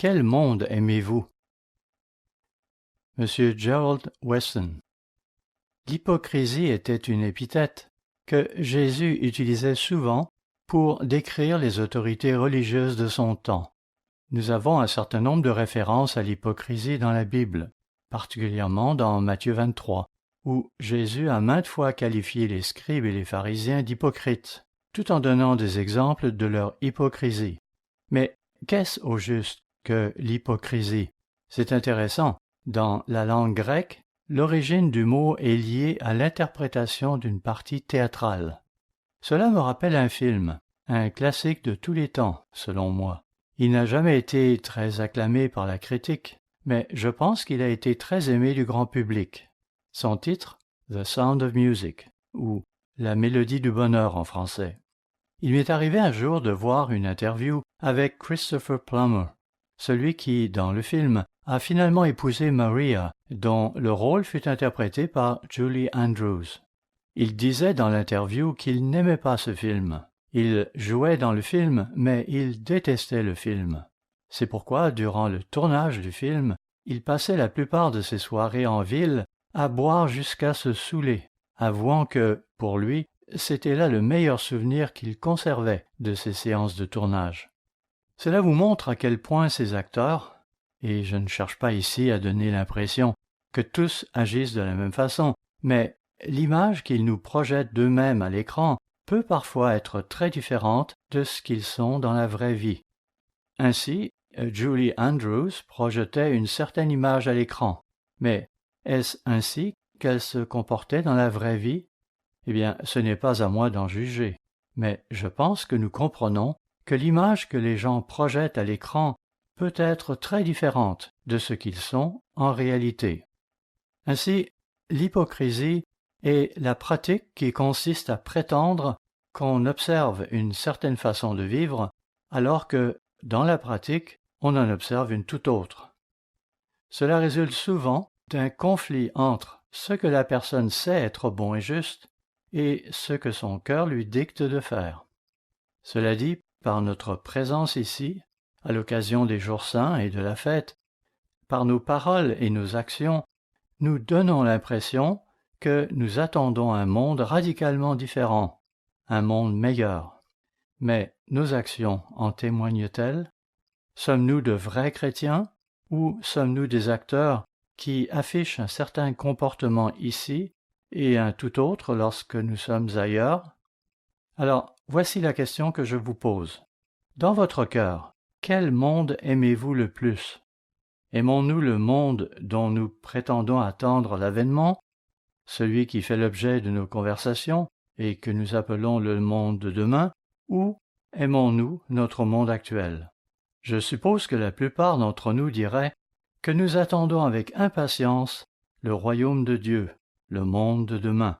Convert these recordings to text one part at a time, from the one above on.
Quel monde aimez-vous? Monsieur Gerald Weston. L'hypocrisie était une épithète que Jésus utilisait souvent pour décrire les autorités religieuses de son temps. Nous avons un certain nombre de références à l'hypocrisie dans la Bible, particulièrement dans Matthieu 23, où Jésus a maintes fois qualifié les scribes et les pharisiens d'hypocrites, tout en donnant des exemples de leur hypocrisie. Mais qu'est-ce au juste que l'hypocrisie? C'est intéressant. Dans la langue grecque, l'origine du mot est liée à l'interprétation d'une partie théâtrale. Cela me rappelle un film, un classique de tous les temps, selon moi. Il n'a jamais été très acclamé par la critique, mais je pense qu'il a été très aimé du grand public. Son titre, The Sound of Music, ou La mélodie du bonheur en français. Il m'est arrivé un jour de voir une interview avec Christopher Plummer, celui qui, dans le film, a finalement épousé Maria, dont le rôle fut interprété par Julie Andrews. Il disait dans l'interview qu'il n'aimait pas ce film. Il jouait dans le film, mais il détestait le film. C'est pourquoi, durant le tournage du film, il passait la plupart de ses soirées en ville à boire jusqu'à se saouler, avouant que, pour lui, c'était là le meilleur souvenir qu'il conservait de ces séances de tournage. Cela vous montre à quel point ces acteurs, et je ne cherche pas ici à donner l'impression que tous agissent de la même façon, mais l'image qu'ils nous projettent d'eux-mêmes à l'écran peut parfois être très différente de ce qu'ils sont dans la vraie vie. Ainsi, Julie Andrews projetait une certaine image à l'écran, mais est-ce ainsi qu'elle se comportait dans la vraie vie? Eh bien, ce n'est pas à moi d'en juger, mais je pense que nous comprenons que l'image que les gens projettent à l'écran peut être très différente de ce qu'ils sont en réalité. Ainsi, l'hypocrisie est la pratique qui consiste à prétendre qu'on observe une certaine façon de vivre, alors que, dans la pratique, on en observe une toute autre. Cela résulte souvent d'un conflit entre ce que la personne sait être bon et juste et ce que son cœur lui dicte de faire. Cela dit, par notre présence ici, à l'occasion des jours saints et de la fête, par nos paroles et nos actions, nous donnons l'impression que nous attendons un monde radicalement différent, un monde meilleur. Mais nos actions en témoignent-elles? Sommes-nous de vrais chrétiens ou sommes-nous des acteurs qui affichent un certain comportement ici et un tout autre lorsque nous sommes ailleurs? Alors, voici la question que je vous pose. Dans votre cœur, quel monde aimez-vous le plus? Aimons-nous le monde dont nous prétendons attendre l'avènement, celui qui fait l'objet de nos conversations et que nous appelons le monde de demain, ou aimons-nous notre monde actuel? Je suppose que la plupart d'entre nous diraient que nous attendons avec impatience le royaume de Dieu, le monde de demain.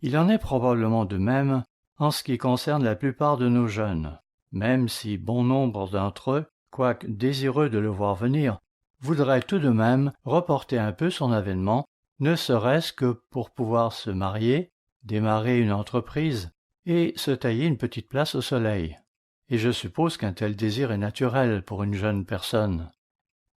Il en est probablement de même en ce qui concerne la plupart de nos jeunes, même si bon nombre d'entre eux, quoique désireux de le voir venir, voudraient tout de même reporter un peu son avènement, ne serait-ce que pour pouvoir se marier, démarrer une entreprise et se tailler une petite place au soleil. Et je suppose qu'un tel désir est naturel pour une jeune personne.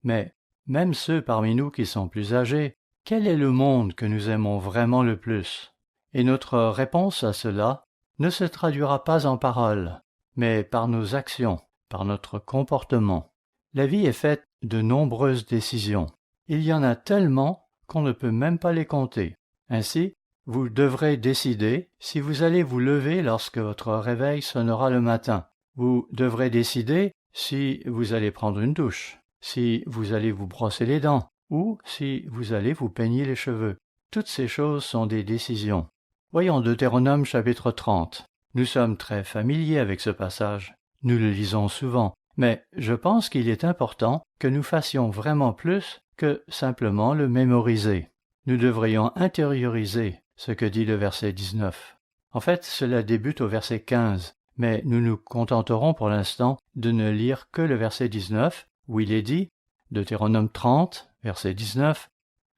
Mais, même ceux parmi nous qui sont plus âgés, quel est le monde que nous aimons vraiment le plus? Et notre réponse à cela ne se traduira pas en paroles, mais par nos actions, par notre comportement. La vie est faite de nombreuses décisions. Il y en a tellement qu'on ne peut même pas les compter. Ainsi, vous devrez décider si vous allez vous lever lorsque votre réveil sonnera le matin. Vous devrez décider si vous allez prendre une douche, si vous allez vous brosser les dents, ou si vous allez vous peigner les cheveux. Toutes ces choses sont des décisions. Voyons Deutéronome chapitre 30. Nous sommes très familiers avec ce passage. Nous le lisons souvent, mais je pense qu'il est important que nous fassions vraiment plus que simplement le mémoriser. Nous devrions intérioriser ce que dit le verset 19. En fait, cela débute au verset 15, mais nous nous contenterons pour l'instant de ne lire que le verset 19, où il est dit, Deutéronome 30, verset 19,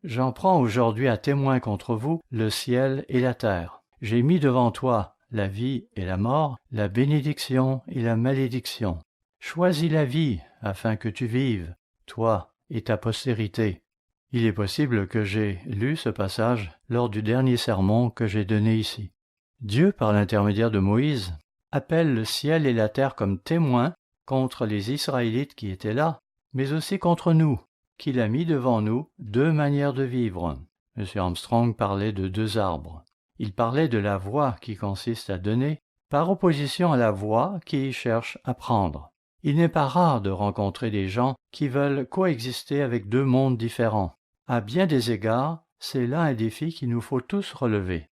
« J'en prends aujourd'hui à témoin contre vous le ciel et la terre. J'ai mis devant toi la vie et la mort, la bénédiction et la malédiction. Choisis la vie afin que tu vives, toi et ta postérité. Il est possible que j'ai lu ce passage lors du dernier sermon que j'ai donné ici. Dieu, par l'intermédiaire de Moïse, appelle le ciel et la terre comme témoins contre les Israélites qui étaient là, mais aussi contre nous, qu'il a mis devant nous deux manières de vivre. M. Armstrong parlait de deux arbres. Il parlait de la voie qui consiste à donner, par opposition à la voie qui cherche à prendre. Il n'est pas rare de rencontrer des gens qui veulent coexister avec deux mondes différents. À bien des égards, c'est là un défi qu'il nous faut tous relever.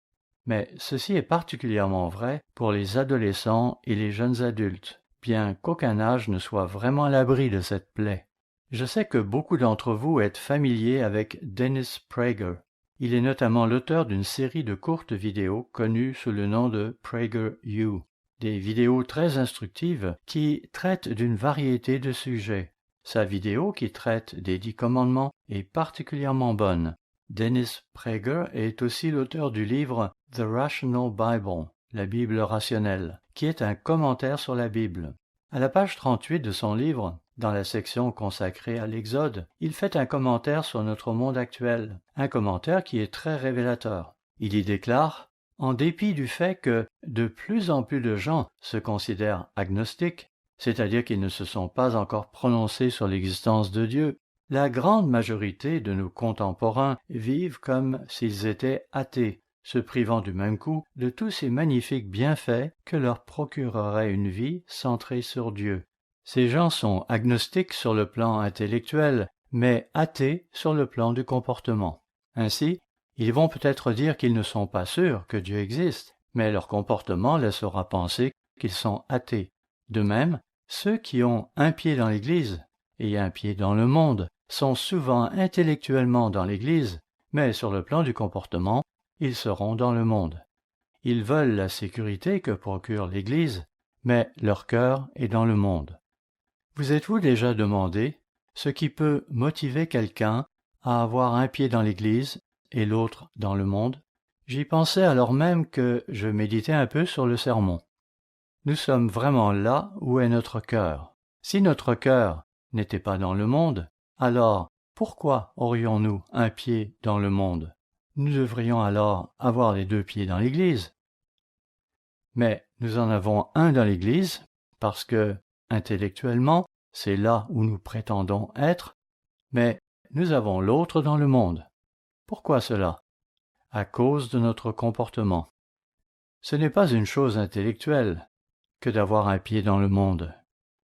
Mais ceci est particulièrement vrai pour les adolescents et les jeunes adultes, bien qu'aucun âge ne soit vraiment à l'abri de cette plaie. Je sais que beaucoup d'entre vous êtes familiers avec Dennis Prager. Il est notamment l'auteur d'une série de courtes vidéos connues sous le nom de PragerU, des vidéos très instructives qui traitent d'une variété de sujets. Sa vidéo qui traite des 10 commandements est particulièrement bonne. Dennis Prager est aussi l'auteur du livre The Rational Bible, la Bible rationnelle, qui est un commentaire sur la Bible. À la page 38 de son livre, dans la section consacrée à l'Exode, il fait un commentaire sur notre monde actuel, un commentaire qui est très révélateur. Il y déclare « En dépit du fait que de plus en plus de gens se considèrent agnostiques, c'est-à-dire qu'ils ne se sont pas encore prononcés sur l'existence de Dieu, la grande majorité de nos contemporains vivent comme s'ils étaient athées, se privant du même coup de tous ces magnifiques bienfaits que leur procurerait une vie centrée sur Dieu. Ces gens sont agnostiques sur le plan intellectuel, mais athées sur le plan du comportement. Ainsi, ils vont peut-être dire qu'ils ne sont pas sûrs que Dieu existe, mais leur comportement laissera penser qu'ils sont athées. De même, ceux qui ont un pied dans l'Église et un pied dans le monde sont souvent intellectuellement dans l'Église, mais sur le plan du comportement, ils seront dans le monde. Ils veulent la sécurité que procure l'Église, mais leur cœur est dans le monde. Vous êtes-vous déjà demandé ce qui peut motiver quelqu'un à avoir un pied dans l'Église et l'autre dans le monde? J'y pensais alors même que je méditais un peu sur le sermon. Nous sommes vraiment là où est notre cœur. Si notre cœur n'était pas dans le monde, alors pourquoi aurions-nous un pied dans le monde? Nous devrions alors avoir les deux pieds dans l'Église. Mais nous en avons un dans l'Église parce que, intellectuellement, c'est là où nous prétendons être, mais nous avons l'autre dans le monde. Pourquoi cela? À cause de notre comportement. Ce n'est pas une chose intellectuelle que d'avoir un pied dans le monde.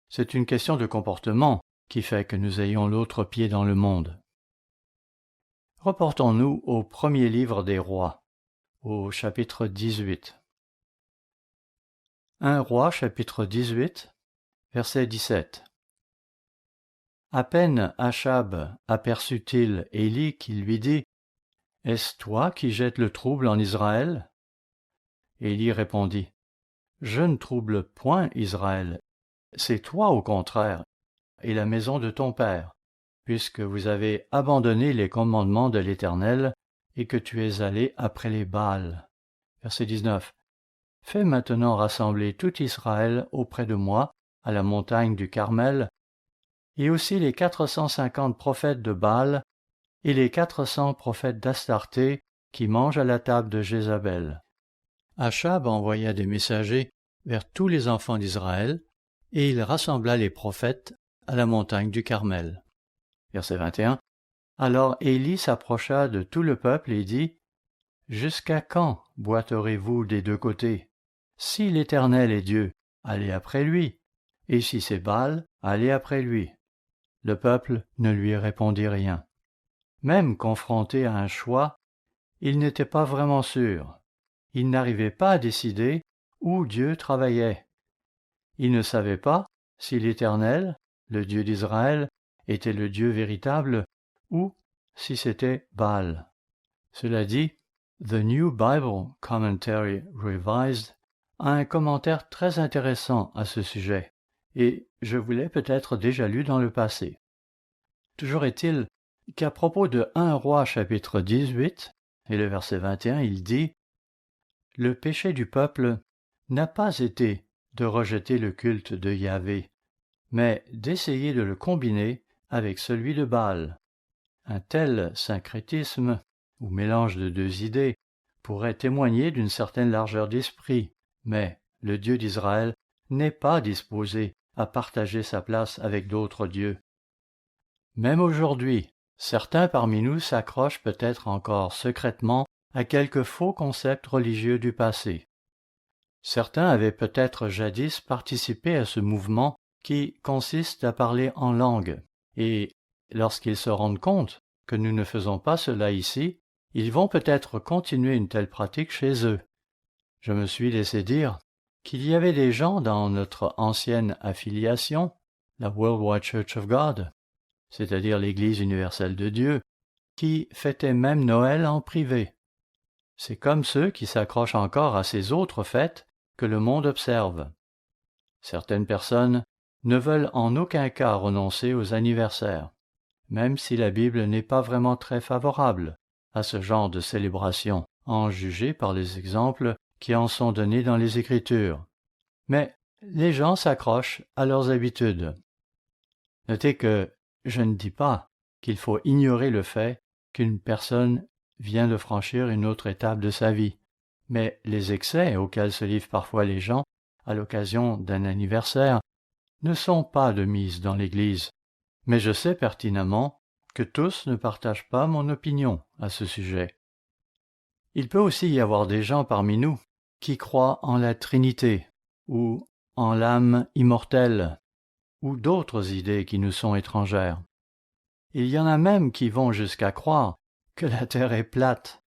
C'est une question de comportement qui fait que nous ayons l'autre pied dans le monde. Reportons-nous au premier livre des rois, au chapitre 18. 1 Roi, chapitre 18, verset 17. À peine Achab aperçut-il Élie qui lui dit « Est-ce toi qui jettes le trouble en Israël ?» Élie répondit « Je ne trouble point Israël, c'est toi au contraire, et la maison de ton père, puisque vous avez abandonné les commandements de l'Éternel et que tu es allé après les Baals. » Verset 19. Fais maintenant rassembler tout Israël auprès de moi à la montagne du Carmel, et aussi les 450 prophètes de Baal et les 400 prophètes d'Astarté qui mangent à la table de Jézabel. Achab envoya des messagers vers tous les enfants d'Israël, et il rassembla les prophètes à la montagne du Carmel. Verset 21. Alors Élie s'approcha de tout le peuple et dit « Jusqu'à quand boiterez-vous des deux côtés? Si l'Éternel est Dieu, allez après lui, et si c'est Baal, allez après lui. » Le peuple ne lui répondit rien. Même confronté à un choix, il n'était pas vraiment sûr. Il n'arrivait pas à décider où Dieu travaillait. Il ne savait pas si l'Éternel, le Dieu d'Israël, était le Dieu véritable ou si c'était Baal. Cela dit, The New Bible Commentary Revised a un commentaire très intéressant à ce sujet, et je vous l'ai peut-être déjà lu dans le passé. Toujours est-il qu'à propos de 1 Roi chapitre 18 et le verset 21, il dit « Le péché du peuple n'a pas été de rejeter le culte de Yahvé, mais d'essayer de le combiner avec celui de Baal. Un tel syncrétisme, ou mélange de deux idées, pourrait témoigner d'une certaine largeur d'esprit, mais le Dieu d'Israël n'est pas disposé à partager sa place avec d'autres dieux. Même aujourd'hui, certains parmi nous s'accrochent peut-être encore secrètement à quelques faux concepts religieux du passé. Certains avaient peut-être jadis participé à ce mouvement qui consiste à parler en langue, et lorsqu'ils se rendent compte que nous ne faisons pas cela ici, ils vont peut-être continuer une telle pratique chez eux. Je me suis laissé dire qu'il y avait des gens dans notre ancienne affiliation, la Worldwide Church of God, c'est-à-dire l'Église universelle de Dieu, qui fêtaient même Noël en privé. C'est comme ceux qui s'accrochent encore à ces autres fêtes que le monde observe. Certaines personnes ne veulent en aucun cas renoncer aux anniversaires, même si la Bible n'est pas vraiment très favorable à ce genre de célébration, en juger par les exemples qui en sont donnés dans les Écritures. Mais les gens s'accrochent à leurs habitudes. Notez que je ne dis pas qu'il faut ignorer le fait qu'une personne vient de franchir une autre étape de sa vie, mais les excès auxquels se livrent parfois les gens à l'occasion d'un anniversaire ne sont pas de mise dans l'Église. Mais je sais pertinemment que tous ne partagent pas mon opinion à ce sujet. Il peut aussi y avoir des gens parmi nous qui croient en la Trinité, ou en l'âme immortelle, ou d'autres idées qui nous sont étrangères. Il y en a même qui vont jusqu'à croire que la Terre est plate.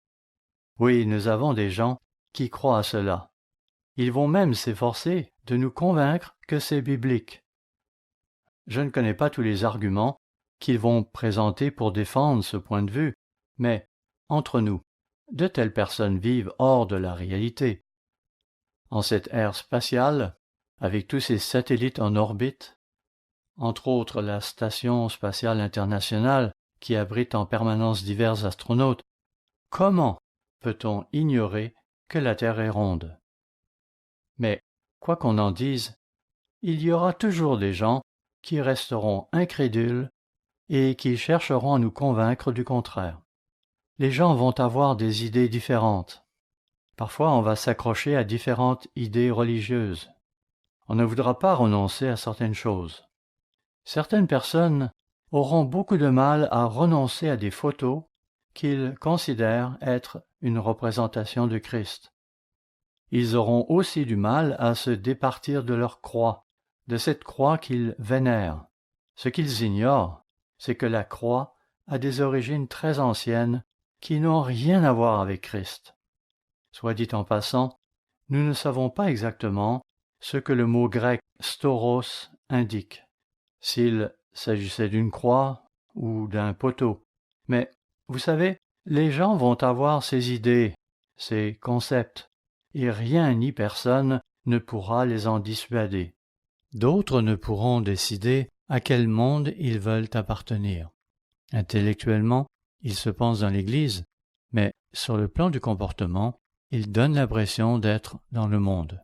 Oui, nous avons des gens qui croient à cela. Ils vont même s'efforcer de nous convaincre que c'est biblique. Je ne connais pas tous les arguments qu'ils vont présenter pour défendre ce point de vue, mais, entre nous, de telles personnes vivent hors de la réalité. En cette ère spatiale, avec tous ces satellites en orbite, entre autres la Station spatiale internationale qui abrite en permanence divers astronautes, comment peut-on ignorer que la Terre est ronde? Mais, quoi qu'on en dise, il y aura toujours des gens qui resteront incrédules et qui chercheront à nous convaincre du contraire. Les gens vont avoir des idées différentes. Parfois, on va s'accrocher à différentes idées religieuses. On ne voudra pas renoncer à certaines choses. Certaines personnes auront beaucoup de mal à renoncer à des photos qu'ils considèrent être une représentation de Christ. Ils auront aussi du mal à se départir de leur croix, de cette croix qu'ils vénèrent. Ce qu'ils ignorent, c'est que la croix a des origines très anciennes qui n'ont rien à voir avec Christ. Soit dit en passant, nous ne savons pas exactement ce que le mot grec stauros indique, s'il s'agissait d'une croix ou d'un poteau. Mais, vous savez, les gens vont avoir ces idées, ces concepts, et rien ni personne ne pourra les en dissuader. D'autres ne pourront décider à quel monde ils veulent appartenir. Intellectuellement, ils se pensent dans l'Église, mais sur le plan du comportement, ils donnent l'impression d'être dans le monde.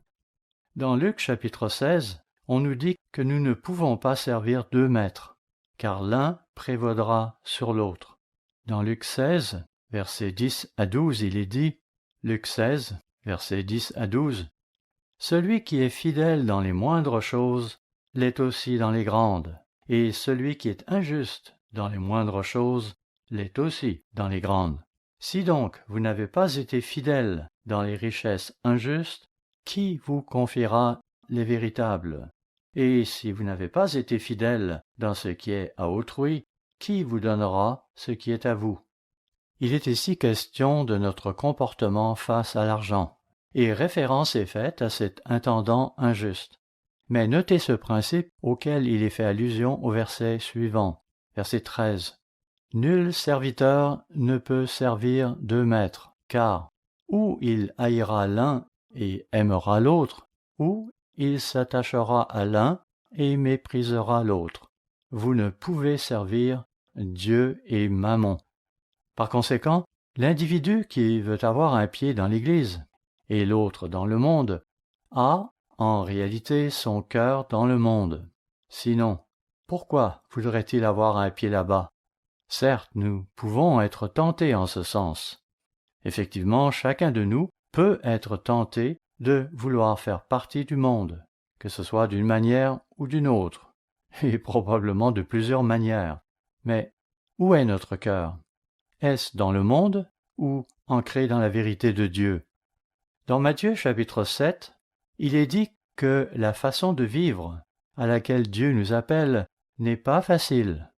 Dans Luc chapitre 16, on nous dit que nous ne pouvons pas servir deux maîtres, car l'un prévaudra sur l'autre. Dans Luc 16, versets 10 à 12, il est dit, Luc 16, versets 10 à 12, « Celui qui est fidèle dans les moindres choses l'est aussi dans les grandes, et celui qui est injuste dans les moindres choses l'est aussi dans les grandes. Si donc vous n'avez pas été fidèle dans les richesses injustes, qui vous confiera les véritables? Et si vous n'avez pas été fidèle dans ce qui est à autrui, qui vous donnera ce qui est à vous? » Il est ici question de notre comportement face à l'argent, et référence est faite à cet intendant injuste. Mais notez ce principe auquel il est fait allusion au verset suivant, verset 13. « Nul serviteur ne peut servir deux maîtres, car ou il haïra l'un et aimera l'autre, ou il s'attachera à l'un et méprisera l'autre. Vous ne pouvez servir Dieu et Mammon. » Par conséquent, l'individu qui veut avoir un pied dans l'Église et l'autre dans le monde a, en réalité, son cœur dans le monde. Sinon, Pourquoi voudrait-il avoir un pied là-bas? Certes, nous pouvons être tentés en ce sens. Effectivement, chacun de nous peut être tenté de vouloir faire partie du monde, que ce soit d'une manière ou d'une autre, et probablement de plusieurs manières. Mais où est notre cœur? Est-ce dans le monde ou ancré dans la vérité de Dieu? Dans Matthieu chapitre 7, il est dit que la façon de vivre à laquelle Dieu nous appelle n'est pas facile.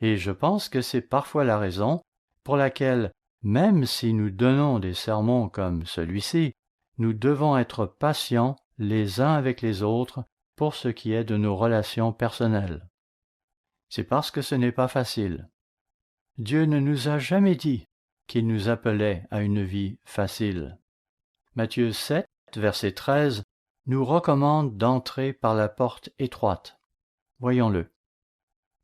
Et je pense que c'est parfois la raison pour laquelle, même si nous donnons des sermons comme celui-ci, nous devons être patients les uns avec les autres pour ce qui est de nos relations personnelles. C'est parce que ce n'est pas facile. Dieu ne nous a jamais dit qu'il nous appelait à une vie facile. Matthieu 7, verset 13, nous recommande d'entrer par la porte étroite. Voyons-le.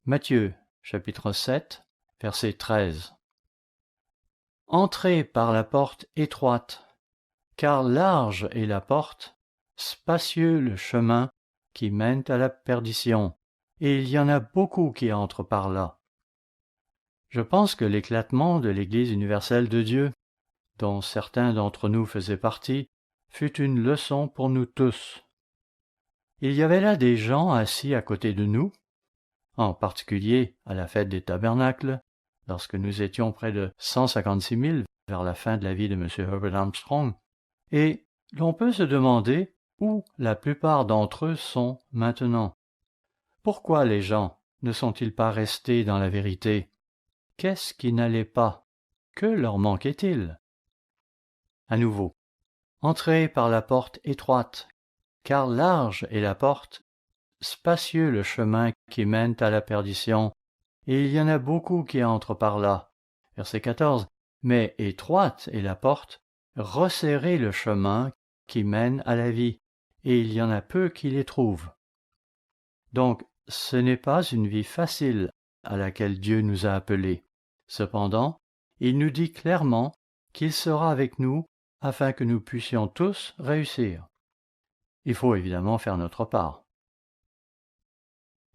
Matthieu, chapitre 7, verset 13. Entrez par la porte étroite, car large est la porte, spacieux le chemin qui mène à la perdition, et il y en a beaucoup qui entrent par là. Je pense que l'éclatement de l'Église universelle de Dieu, dont certains d'entre nous faisaient partie, fut une leçon pour nous tous. Il y avait là des gens assis à côté de nous, en particulier à la fête des tabernacles, lorsque nous étions près de 156 000 vers la fin de la vie de M. Herbert Armstrong, et l'on peut se demander où la plupart d'entre eux sont maintenant. Pourquoi les gens ne sont-ils pas restés dans la vérité? Qu'est-ce qui n'allait pas? Que leur manquait-il? À nouveau, entrez par la porte étroite, car large est la porte, spacieux le chemin qui mène à la perdition, et il y en a beaucoup qui entrent par là. Verset 14. Mais étroite est la porte, resserré le chemin qui mène à la vie, et il y en a peu qui les trouvent. Donc, ce n'est pas une vie facile à laquelle Dieu nous a appelés. Cependant, il nous dit clairement qu'il sera avec nous afin que nous puissions tous réussir. Il faut évidemment faire notre part.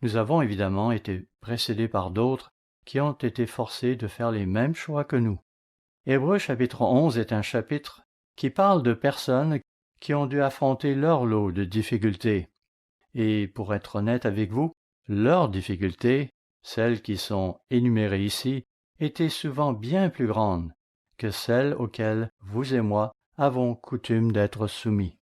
Nous avons évidemment été précédés par d'autres qui ont été forcés de faire les mêmes choix que nous. Hébreux chapitre 11 est un chapitre qui parle de personnes qui ont dû affronter leur lot de difficultés. Et pour être honnête avec vous, leurs difficultés, celles qui sont énumérées ici, étaient souvent bien plus grandes que celles auxquelles vous et moi avons coutume d'être soumis.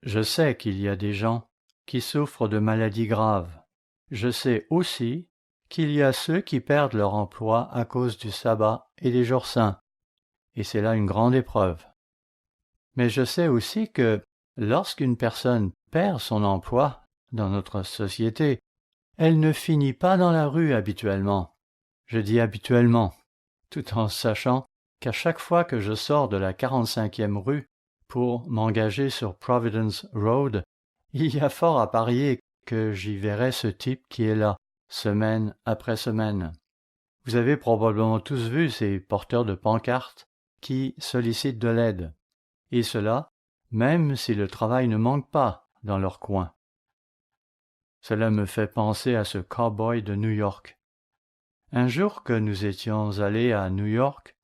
Je sais qu'il y a des gens qui souffrent de maladies graves. Je sais aussi qu'il y a ceux qui perdent leur emploi à cause du sabbat et des jours saints, et c'est là une grande épreuve. Mais je sais aussi que lorsqu'une personne perd son emploi dans notre société, elle ne finit pas dans la rue habituellement. Je dis habituellement, tout en sachant qu'à chaque fois que je sors de la 45e rue pour m'engager sur Providence Road, il y a fort à parier que j'y verrai ce type qui est là, semaine après semaine. Vous avez probablement tous vu ces porteurs de pancartes qui sollicitent de l'aide, et cela même si le travail ne manque pas dans leur coin. Cela me fait penser à ce cow-boy de New York. Un jour que nous étions allés à New York,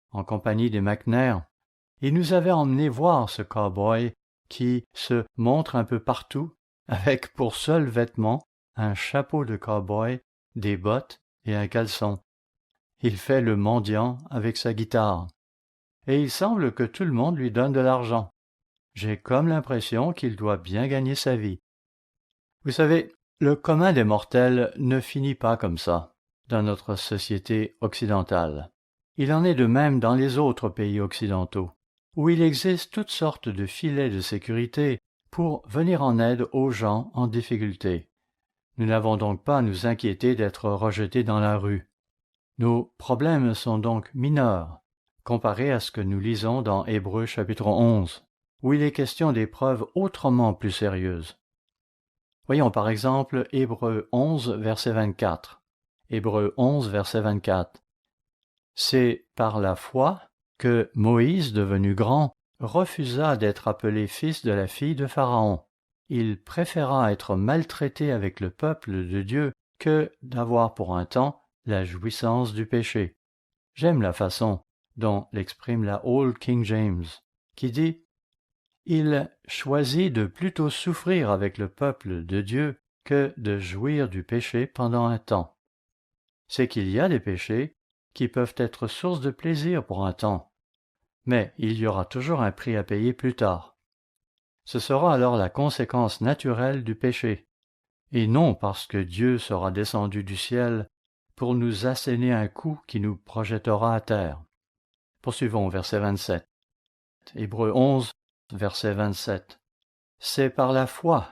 en compagnie des McNair, il nous avait emmenés voir ce cow-boy qui se montre un peu partout, avec pour seul vêtement un chapeau de cow-boy, des bottes et un caleçon. Il fait le mendiant avec sa guitare. Et il semble que tout le monde lui donne de l'argent. J'ai comme l'impression qu'il doit bien gagner sa vie. Vous savez, le commun des mortels ne finit pas comme ça dans notre société occidentale. Il en est de même dans les autres pays occidentaux, où il existe toutes sortes de filets de sécurité pour venir en aide aux gens en difficulté. Nous n'avons donc pas à nous inquiéter d'être rejetés dans la rue. Nos problèmes sont donc mineurs, comparés à ce que nous lisons dans Hébreux chapitre 11, où il est question d'épreuves autrement plus sérieuses. Voyons par exemple Hébreux 11, verset 24. Hébreux 11, verset 24. C'est par la foi que Moïse, devenu grand, refusa d'être appelé fils de la fille de Pharaon, il préféra être maltraité avec le peuple de Dieu que d'avoir pour un temps la jouissance du péché. J'aime la façon dont l'exprime la Old King James, qui dit « Il choisit de plutôt souffrir avec le peuple de Dieu que de jouir du péché pendant un temps. » C'est qu'il y a des péchés qui peuvent être source de plaisir pour un temps, mais il y aura toujours un prix à payer plus tard. Ce sera alors la conséquence naturelle du péché, et non parce que Dieu sera descendu du ciel pour nous asséner un coup qui nous projettera à terre. Poursuivons verset 27. Hébreux 11, verset 27. C'est par la foi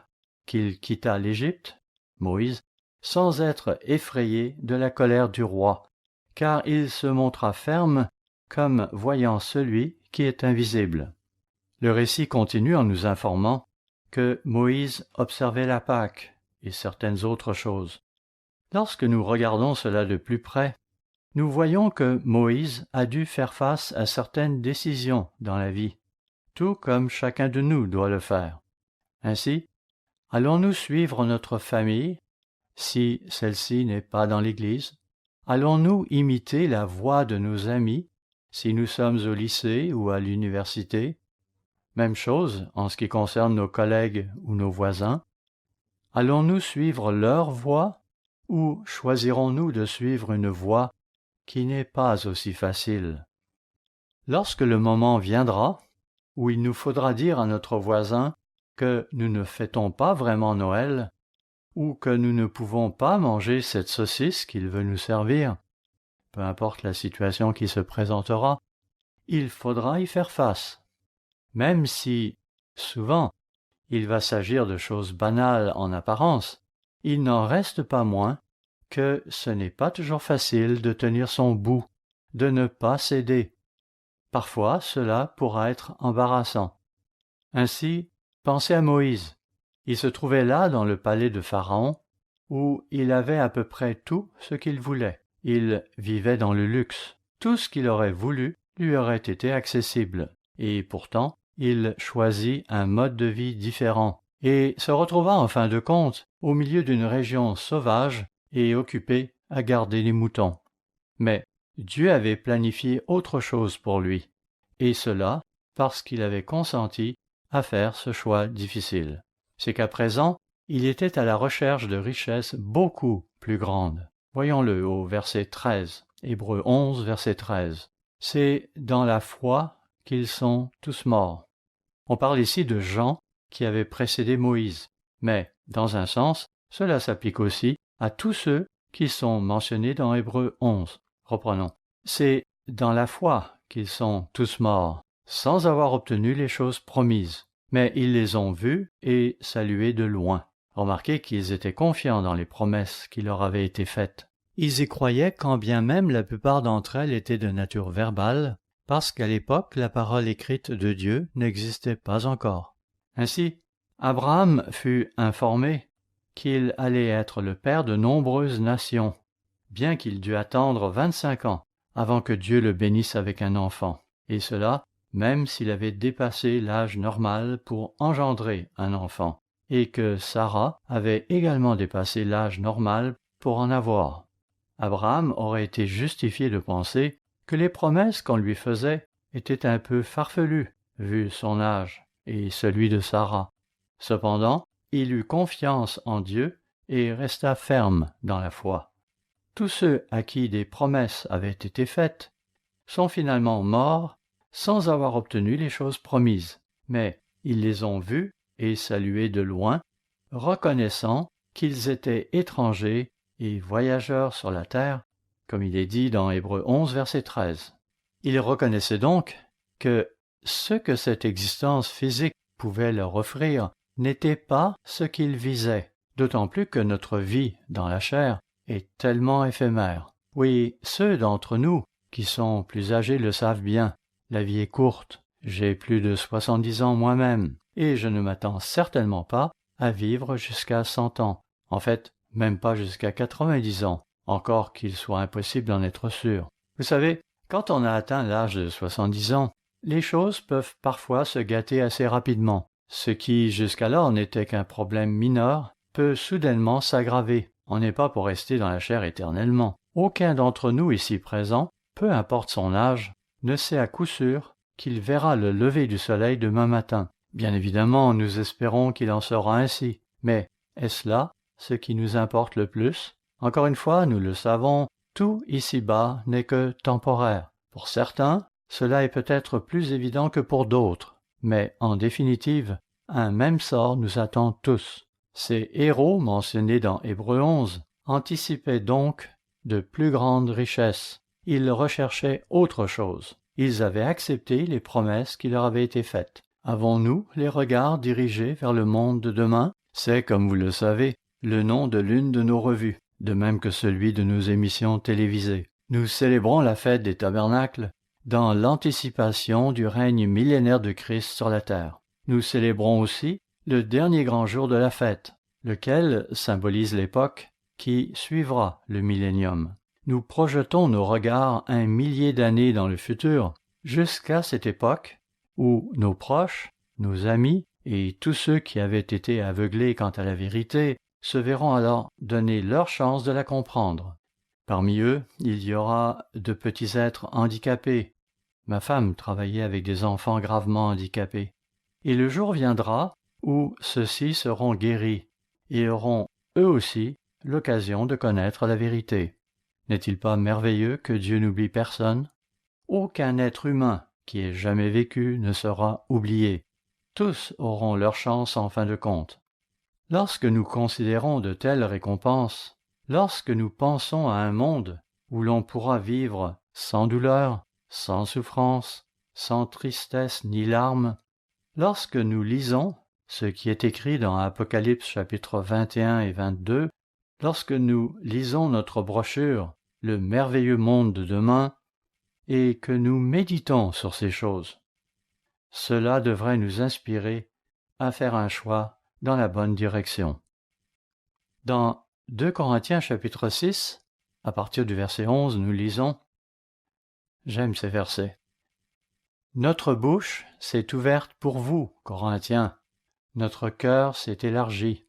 qu'il quitta l'Égypte, Moïse, sans être effrayé de la colère du roi, car il se montra ferme comme voyant celui qui est invisible. Le récit continue en nous informant que Moïse observait la Pâque et certaines autres choses. Lorsque nous regardons cela de plus près, nous voyons que Moïse a dû faire face à certaines décisions dans la vie, tout comme chacun de nous doit le faire. Ainsi, allons-nous suivre notre famille, si celle-ci n'est pas dans l'Église? Allons-nous imiter la voie de nos amis, si nous sommes au lycée ou à l'université? Même chose en ce qui concerne nos collègues ou nos voisins. Allons-nous suivre leur voie ou choisirons-nous de suivre une voie qui n'est pas aussi facile? Lorsque le moment viendra où il nous faudra dire à notre voisin que nous ne fêtons pas vraiment Noël ou que nous ne pouvons pas manger cette saucisse qu'il veut nous servir, peu importe la situation qui se présentera, il faudra y faire face. Même si, souvent, il va s'agir de choses banales en apparence, il n'en reste pas moins que ce n'est pas toujours facile de tenir son bout, de ne pas céder. Parfois, cela pourra être embarrassant. Ainsi, pensez à Moïse. Il se trouvait là dans le palais de Pharaon, où il avait à peu près tout ce qu'il voulait. Il vivait dans le luxe. Tout ce qu'il aurait voulu lui aurait été accessible. Et pourtant, il choisit un mode de vie différent et se retrouva en fin de compte au milieu d'une région sauvage et occupé à garder les moutons. Mais Dieu avait planifié autre chose pour lui, et cela parce qu'il avait consenti à faire ce choix difficile. C'est qu'à présent, il était à la recherche de richesses beaucoup plus grandes. Voyons-le au verset 13, Hébreux 11, verset 13. C'est dans la foi qu'ils sont tous morts. On parle ici de gens qui avaient précédé Moïse, mais, dans un sens, cela s'applique aussi à tous ceux qui sont mentionnés dans Hébreux 11. Reprenons. C'est dans la foi qu'ils sont tous morts, sans avoir obtenu les choses promises, mais ils les ont vues et saluées de loin. Remarquez qu'ils étaient confiants dans les promesses qui leur avaient été faites. Ils y croyaient quand bien même la plupart d'entre elles étaient de nature verbale, parce qu'à l'époque, la parole écrite de Dieu n'existait pas encore. Ainsi, Abraham fut informé qu'il allait être le père de nombreuses nations, bien qu'il dût attendre 25 ans avant que Dieu le bénisse avec un enfant, et cela même s'il avait dépassé l'âge normal pour engendrer un enfant, et que Sarah avait également dépassé l'âge normal pour en avoir. Abraham aurait été justifié de penser que les promesses qu'on lui faisait étaient un peu farfelues, vu son âge et celui de Sarah. Cependant, il eut confiance en Dieu et resta ferme dans la foi. Tous ceux à qui des promesses avaient été faites sont finalement morts sans avoir obtenu les choses promises, mais ils les ont vues et saluées de loin, reconnaissant qu'ils étaient étrangers et voyageurs sur la terre, comme il est dit dans Hébreux 11, verset 13. Ils reconnaissaient donc que ce que cette existence physique pouvait leur offrir n'était pas ce qu'ils visaient, d'autant plus que notre vie dans la chair est tellement éphémère. Oui, ceux d'entre nous qui sont plus âgés le savent bien. La vie est courte. J'ai plus de 70 ans moi-même, et je ne m'attends certainement pas à vivre jusqu'à 100 ans. En fait, même pas jusqu'à 90 ans, encore qu'il soit impossible d'en être sûr. Vous savez, quand on a atteint l'âge de 70 ans, les choses peuvent parfois se gâter assez rapidement. Ce qui jusqu'alors n'était qu'un problème mineur peut soudainement s'aggraver. On n'est pas pour rester dans la chair éternellement. Aucun d'entre nous ici présents, peu importe son âge, ne sait à coup sûr qu'il verra le lever du soleil demain matin. Bien évidemment, nous espérons qu'il en sera ainsi, mais est-ce là ce qui nous importe le plus? Encore une fois, nous le savons, tout ici-bas n'est que temporaire. Pour certains, cela est peut-être plus évident que pour d'autres, mais en définitive, un même sort nous attend tous. Ces héros mentionnés dans Hébreux 11 anticipaient donc de plus grandes richesses. Ils recherchaient autre chose. Ils avaient accepté les promesses qui leur avaient été faites. Avons-nous les regards dirigés vers le monde de demain? C'est, comme vous le savez, le nom de l'une de nos revues, de même que celui de nos émissions télévisées. Nous célébrons la fête des tabernacles dans l'anticipation du règne millénaire de Christ sur la terre. Nous célébrons aussi le dernier grand jour de la fête, lequel symbolise l'époque qui suivra le millénium. Nous projetons nos regards 1 millier d'années dans le futur, jusqu'à cette époque où nos proches, nos amis et tous ceux qui avaient été aveuglés quant à la vérité se verront alors donner leur chance de la comprendre. Parmi eux, il y aura de petits êtres handicapés. Ma femme travaillait avec des enfants gravement handicapés. Et le jour viendra où ceux-ci seront guéris et auront, eux aussi, l'occasion de connaître la vérité. N'est-il pas merveilleux que Dieu n'oublie personne? Aucun être humain qui ait jamais vécu ne sera oublié. Tous auront leur chance en fin de compte. Lorsque nous considérons de telles récompenses, lorsque nous pensons à un monde où l'on pourra vivre sans douleur, sans souffrance, sans tristesse ni larmes, lorsque nous lisons ce qui est écrit dans Apocalypse chapitre 21 et 22, lorsque nous lisons notre brochure « Le merveilleux monde de demain » et que nous méditons sur ces choses, cela devrait nous inspirer à faire un choix dans la bonne direction. Dans 2 Corinthiens chapitre 6, à partir du verset 11, nous lisons « J'aime ces versets. « Notre bouche s'est ouverte pour vous, Corinthiens. Notre cœur s'est élargi. »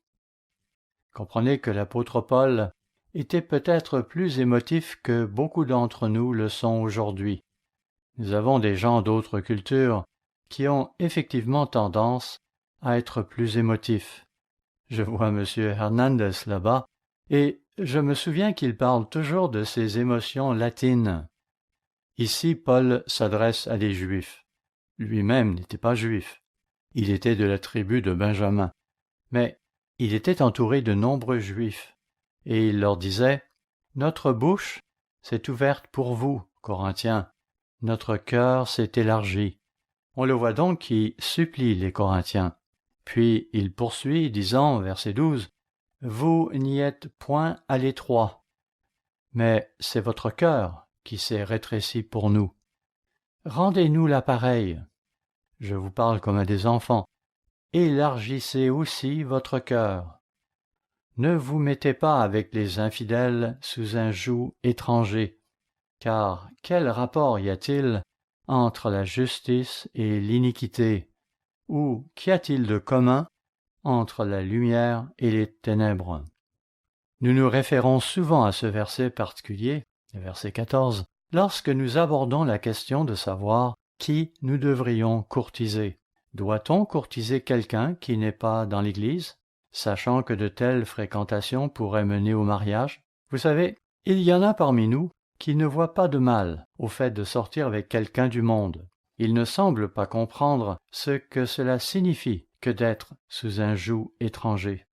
Comprenez que l'apôtre Paul était peut-être plus émotif que beaucoup d'entre nous le sont aujourd'hui. Nous avons des gens d'autres cultures qui ont effectivement tendance à être plus émotifs. Je vois M. Hernandez là-bas, et je me souviens qu'il parle toujours de ses émotions latines. Ici, Paul s'adresse à des Juifs. Lui-même n'était pas juif. Il était de la tribu de Benjamin. Mais il était entouré de nombreux Juifs, et il leur disait « Notre bouche s'est ouverte pour vous, Corinthiens. Notre cœur s'est élargi. » On le voit donc qui supplie les Corinthiens. Puis il poursuit, disant, verset 12, « Vous n'y êtes point à l'étroit, mais c'est votre cœur qui s'est rétréci pour nous. Rendez-nous l'appareil. » Je vous parle comme à des enfants. « Élargissez aussi votre cœur. Ne vous mettez pas avec les infidèles sous un joug étranger, car quel rapport y a-t-il entre la justice et l'iniquité? Ou qu'y a-t-il de commun entre la lumière et les ténèbres? » Nous nous référons souvent à ce verset particulier, le verset 14, lorsque nous abordons la question de savoir qui nous devrions courtiser. Doit-on courtiser quelqu'un qui n'est pas dans l'Église, sachant que de telles fréquentations pourraient mener au mariage? Vous savez, il y en a parmi nous qui ne voient pas de mal au fait de sortir avec quelqu'un du monde. Ils ne semblent pas comprendre ce que cela signifie que d'être sous un joug étranger.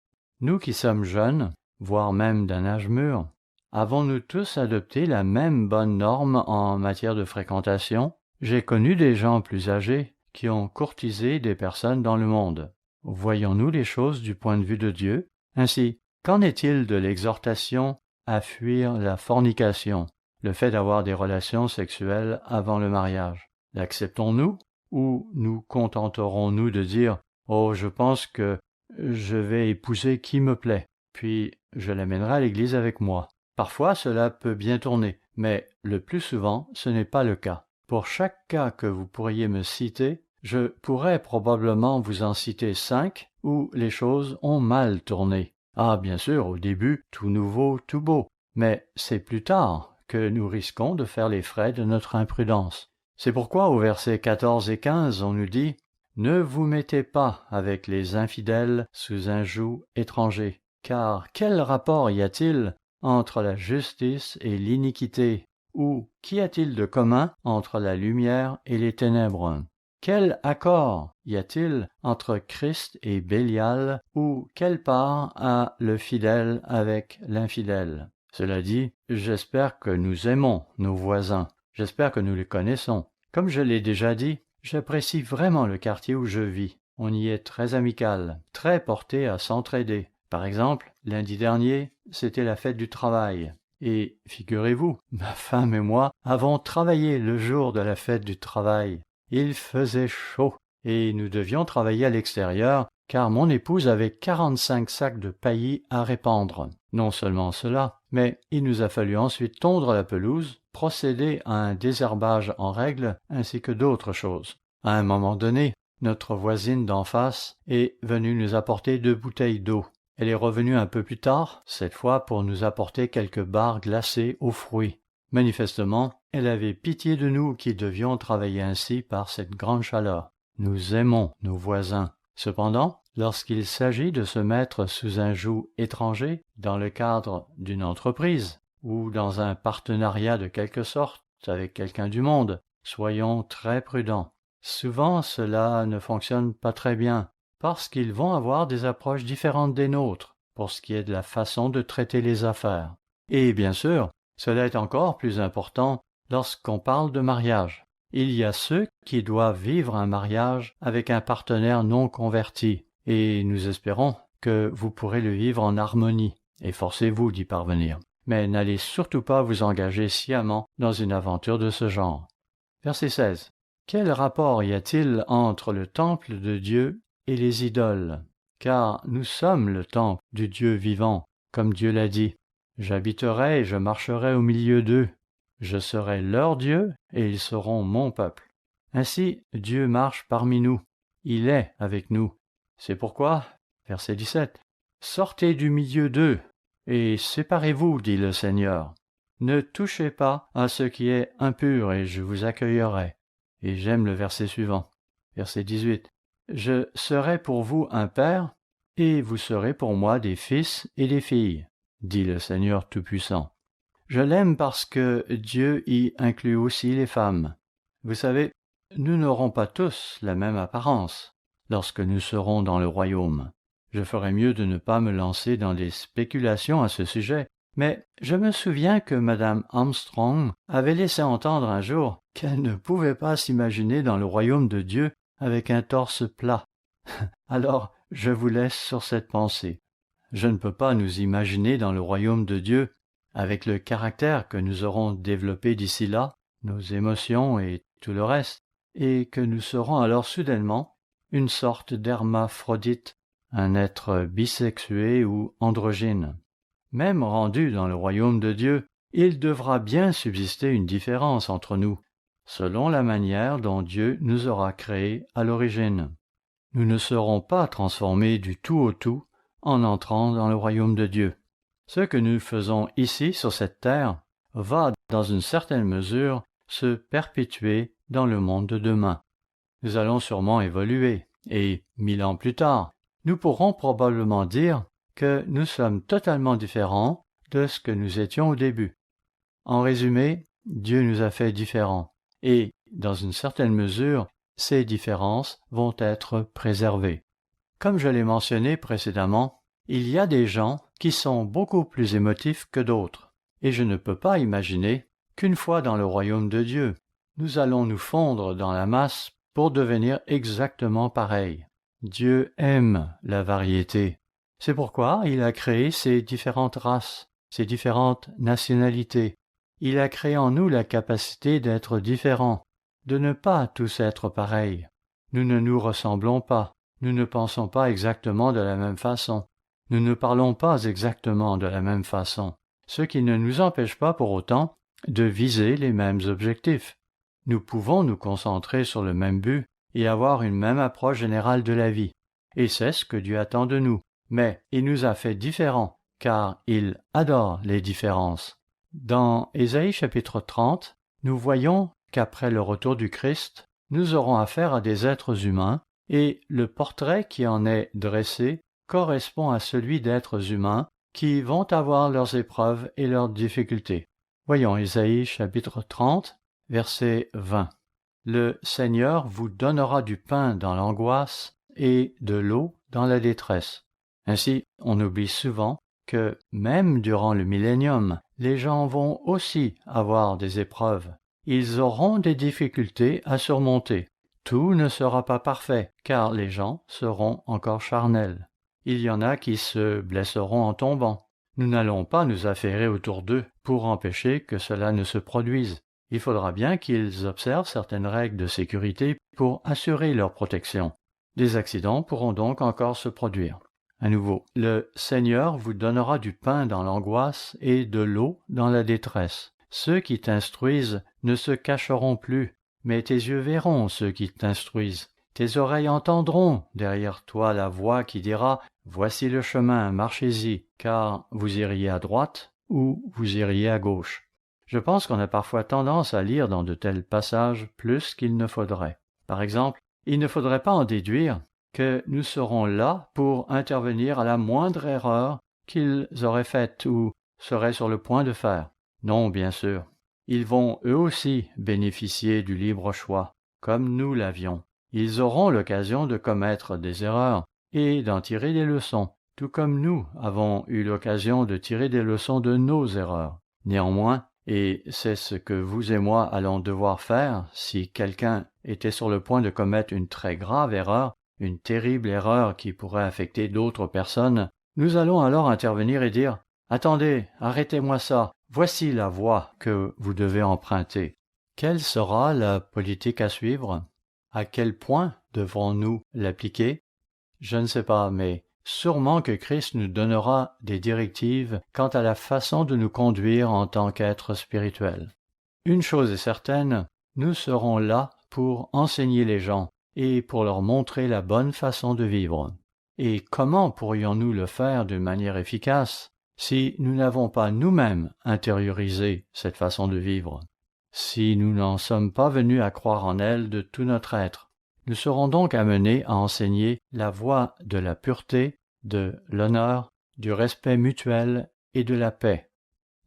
Nous qui sommes jeunes, voire même d'un âge mûr, avons-nous tous adopté la même bonne norme en matière de fréquentation? J'ai connu des gens plus âgés qui ont courtisé des personnes dans le monde. Voyons-nous les choses du point de vue de Dieu? Ainsi, qu'en est-il de l'exhortation à fuir la fornication, le fait d'avoir des relations sexuelles avant le mariage? L'acceptons-nous ou nous contenterons-nous de dire « Oh, je pense que je vais épouser qui me plaît, puis je l'amènerai à l'église avec moi. » Parfois, cela peut bien tourner, mais le plus souvent, ce n'est pas le cas. Pour chaque cas que vous pourriez me citer, Je pourrais probablement vous en citer 5 où les choses ont mal tourné. Ah, bien sûr, au début, tout nouveau, tout beau, mais c'est plus tard que nous risquons de faire les frais de notre imprudence. C'est pourquoi au versets 14 et 15, on nous dit « Ne vous mettez pas avec les infidèles sous un joug étranger, car quel rapport y a-t-il entre la justice et l'iniquité, ou qu'y a-t-il de commun entre la lumière et les ténèbres? Quel accord y a-t-il entre Christ et Bélial, ou quelle part a le fidèle avec l'infidèle? Cela dit, j'espère que nous aimons nos voisins, j'espère que nous les connaissons. Comme je l'ai déjà dit, j'apprécie vraiment le quartier où je vis. On y est très amical, très porté à s'entraider. Par exemple, lundi dernier, c'était la fête du travail. Et figurez-vous, ma femme et moi avons travaillé le jour de la fête du travail. Il faisait chaud et nous devions travailler à l'extérieur car mon épouse avait 45 sacs de paillis à répandre. Non seulement cela, mais il nous a fallu ensuite tondre la pelouse, procéder à un désherbage en règle ainsi que d'autres choses. À un moment donné, notre voisine d'en face est venue nous apporter 2 bouteilles d'eau. Elle est revenue un peu plus tard, cette fois pour nous apporter quelques barres glacées aux fruits. Manifestement, elle avait pitié de nous qui devions travailler ainsi par cette grande chaleur. Nous aimons nos voisins. Cependant, lorsqu'il s'agit de se mettre sous un joug étranger dans le cadre d'une entreprise ou dans un partenariat de quelque sorte avec quelqu'un du monde, soyons très prudents. Souvent, cela ne fonctionne pas très bien parce qu'ils vont avoir des approches différentes des nôtres pour ce qui est de la façon de traiter les affaires. Et bien sûr, cela est encore plus important lorsqu'on parle de mariage. Il y a ceux qui doivent vivre un mariage avec un partenaire non converti, et nous espérons que vous pourrez le vivre en harmonie, efforcez-vous d'y parvenir. Mais n'allez surtout pas vous engager sciemment dans une aventure de ce genre. Verset 16. Quel rapport y a-t-il entre le temple de Dieu et les idoles? Car nous sommes le temple du Dieu vivant, comme Dieu l'a dit. J'habiterai et je marcherai au milieu d'eux. Je serai leur Dieu et ils seront mon peuple. Ainsi, Dieu marche parmi nous. Il est avec nous. C'est pourquoi, verset 17, « Sortez du milieu d'eux et séparez-vous, dit le Seigneur. Ne touchez pas à ce qui est impur et je vous accueillerai. » Et j'aime le verset suivant, verset 18, « Je serai pour vous un père et vous serez pour moi des fils et des filles, dit le Seigneur Tout-Puissant. » Je l'aime parce que Dieu y inclut aussi les femmes. Vous savez, nous n'aurons pas tous la même apparence lorsque nous serons dans le royaume. Je ferais mieux de ne pas me lancer dans des spéculations à ce sujet, mais je me souviens que Madame Armstrong avait laissé entendre un jour qu'elle ne pouvait pas s'imaginer dans le royaume de Dieu avec un torse plat. Alors, je vous laisse sur cette pensée. Je ne peux pas nous imaginer dans le royaume de Dieu avec le caractère que nous aurons développé d'ici là, nos émotions et tout le reste, et que nous serons alors soudainement une sorte d'hermaphrodite, un être bisexué ou androgyne. Même rendu dans le royaume de Dieu, il devra bien subsister une différence entre nous, selon la manière dont Dieu nous aura créés à l'origine. Nous ne serons pas transformés du tout au tout en entrant dans le royaume de Dieu. Ce que nous faisons ici sur cette terre va, dans une certaine mesure, se perpétuer dans le monde de demain. Nous allons sûrement évoluer, et 1000 ans plus tard, nous pourrons probablement dire que nous sommes totalement différents de ce que nous étions au début. En résumé, Dieu nous a fait différents, et, dans une certaine mesure, ces différences vont être préservées. Comme je l'ai mentionné précédemment, il y a des gens qui sont beaucoup plus émotifs que d'autres, et je ne peux pas imaginer qu'une fois dans le royaume de Dieu, nous allons nous fondre dans la masse pour devenir exactement pareils. Dieu aime la variété. C'est pourquoi il a créé ces différentes races, ces différentes nationalités. Il a créé en nous la capacité d'être différents, de ne pas tous être pareils. Nous ne nous ressemblons pas, nous ne pensons pas exactement de la même façon. Nous ne parlons pas exactement de la même façon, ce qui ne nous empêche pas pour autant de viser les mêmes objectifs. Nous pouvons nous concentrer sur le même but, et avoir une même approche générale de la vie. Et c'est ce que Dieu attend de nous. Mais il nous a fait différents, car il adore les différences. Dans Ésaïe chapitre 30, nous voyons qu'après le retour du Christ, nous aurons affaire à des êtres humains, et le portrait qui en est dressé correspond à celui d'êtres humains qui vont avoir leurs épreuves et leurs difficultés. Voyons Ésaïe chapitre 30, verset 20. Le Seigneur vous donnera du pain dans l'angoisse et de l'eau dans la détresse. Ainsi, on oublie souvent que même durant le millénium, les gens vont aussi avoir des épreuves. Ils auront des difficultés à surmonter. Tout ne sera pas parfait, car les gens seront encore charnels. Il y en a qui se blesseront en tombant. Nous n'allons pas nous affairer autour d'eux pour empêcher que cela ne se produise. Il faudra bien qu'ils observent certaines règles de sécurité pour assurer leur protection. Des accidents pourront donc encore se produire. À nouveau, le Seigneur vous donnera du pain dans l'angoisse et de l'eau dans la détresse. Ceux qui t'instruisent ne se cacheront plus, mais tes yeux verront ceux qui t'instruisent. Tes oreilles entendront derrière toi la voix qui dira « Voici le chemin, marchez-y, car vous iriez à droite ou vous iriez à gauche. » Je pense qu'on a parfois tendance à lire dans de tels passages plus qu'il ne faudrait. Par exemple, il ne faudrait pas en déduire que nous serons là pour intervenir à la moindre erreur qu'ils auraient faite ou seraient sur le point de faire. Non, bien sûr. Ils vont eux aussi bénéficier du libre choix, comme nous l'avions. Ils auront l'occasion de commettre des erreurs et d'en tirer des leçons, tout comme nous avons eu l'occasion de tirer des leçons de nos erreurs. Néanmoins, et c'est ce que vous et moi allons devoir faire si quelqu'un était sur le point de commettre une très grave erreur, une terrible erreur qui pourrait affecter d'autres personnes, nous allons alors intervenir et dire « Attendez, arrêtez-moi ça, voici la voie que vous devez emprunter. » Quelle sera la politique à suivre? À quel point devrons-nous l'appliquer? Je ne sais pas, mais sûrement que Christ nous donnera des directives quant à la façon de nous conduire en tant qu'êtres spirituels. Une chose est certaine, nous serons là pour enseigner les gens et pour leur montrer la bonne façon de vivre. Et comment pourrions-nous le faire d'une manière efficace si nous n'avons pas nous-mêmes intériorisé cette façon de vivre? Si nous n'en sommes pas venus à croire en elle de tout notre être? Nous serons donc amenés à enseigner la voie de la pureté, de l'honneur, du respect mutuel et de la paix.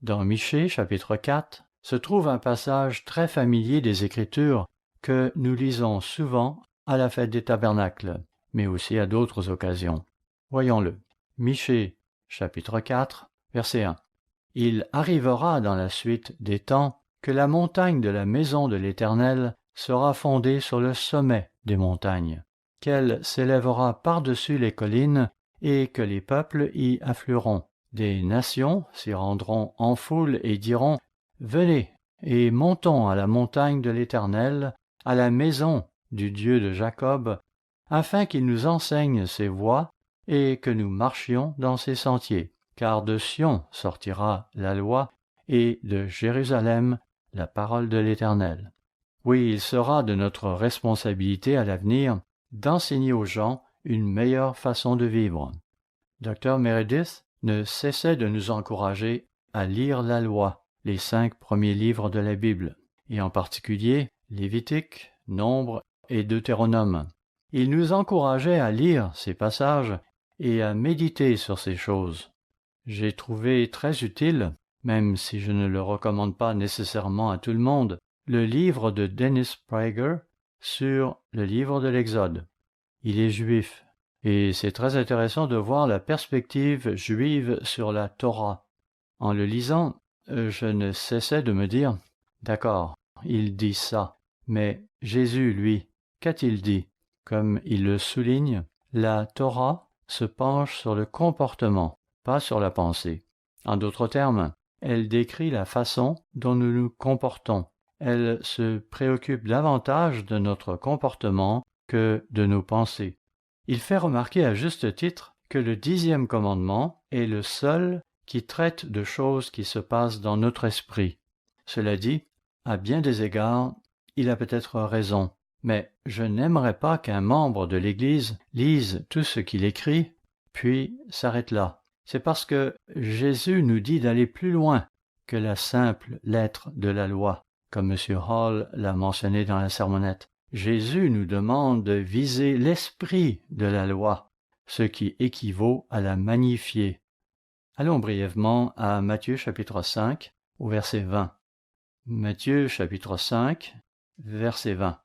Dans Michée, chapitre 4, se trouve un passage très familier des Écritures que nous lisons souvent à la fête des tabernacles, mais aussi à d'autres occasions. Voyons-le. Michée, chapitre 4, verset 1. « Il arrivera dans la suite des temps que la montagne de la maison de l'Éternel sera fondée sur le sommet des montagnes, qu'elle s'élèvera par-dessus les collines et que les peuples y afflueront. Des nations s'y rendront en foule et diront « Venez et montons à la montagne de l'Éternel, à la maison du Dieu de Jacob, afin qu'il nous enseigne ses voies et que nous marchions dans ses sentiers. Car de Sion sortira la loi et de Jérusalem la parole de l'Éternel. » Oui, il sera de notre responsabilité à l'avenir d'enseigner aux gens une meilleure façon de vivre. Dr. Meredith ne cessait de nous encourager à lire la loi, les 5 premiers livres de la Bible, et en particulier Lévitique, Nombre et Deutéronome. Il nous encourageait à lire ces passages et à méditer sur ces choses. J'ai trouvé très utile, même si je ne le recommande pas nécessairement à tout le monde, le livre de Dennis Prager sur le livre de l'Exode. Il est juif, et c'est très intéressant de voir la perspective juive sur la Torah. En le lisant, je ne cessais de me dire « D'accord, il dit ça, mais Jésus, lui, qu'a-t-il dit ?» Comme il le souligne, la Torah se penche sur le comportement, pas sur la pensée. En d'autres termes, elle décrit la façon dont nous nous comportons. Elle se préoccupe davantage de notre comportement que de nos pensées. Il fait remarquer à juste titre que le 10e commandement est le seul qui traite de choses qui se passent dans notre esprit. Cela dit, à bien des égards, il a peut-être raison, Mais je n'aimerais pas qu'un membre de l'Église lise tout ce qu'il écrit, puis s'arrête là. C'est parce que Jésus nous dit d'aller plus loin que la simple lettre de la loi, comme M. Hall l'a mentionné dans la sermonnette. Jésus nous demande de viser l'esprit de la loi, ce qui équivaut à la magnifier. Allons brièvement à Matthieu chapitre 5, au verset 20. Matthieu chapitre 5, verset 20.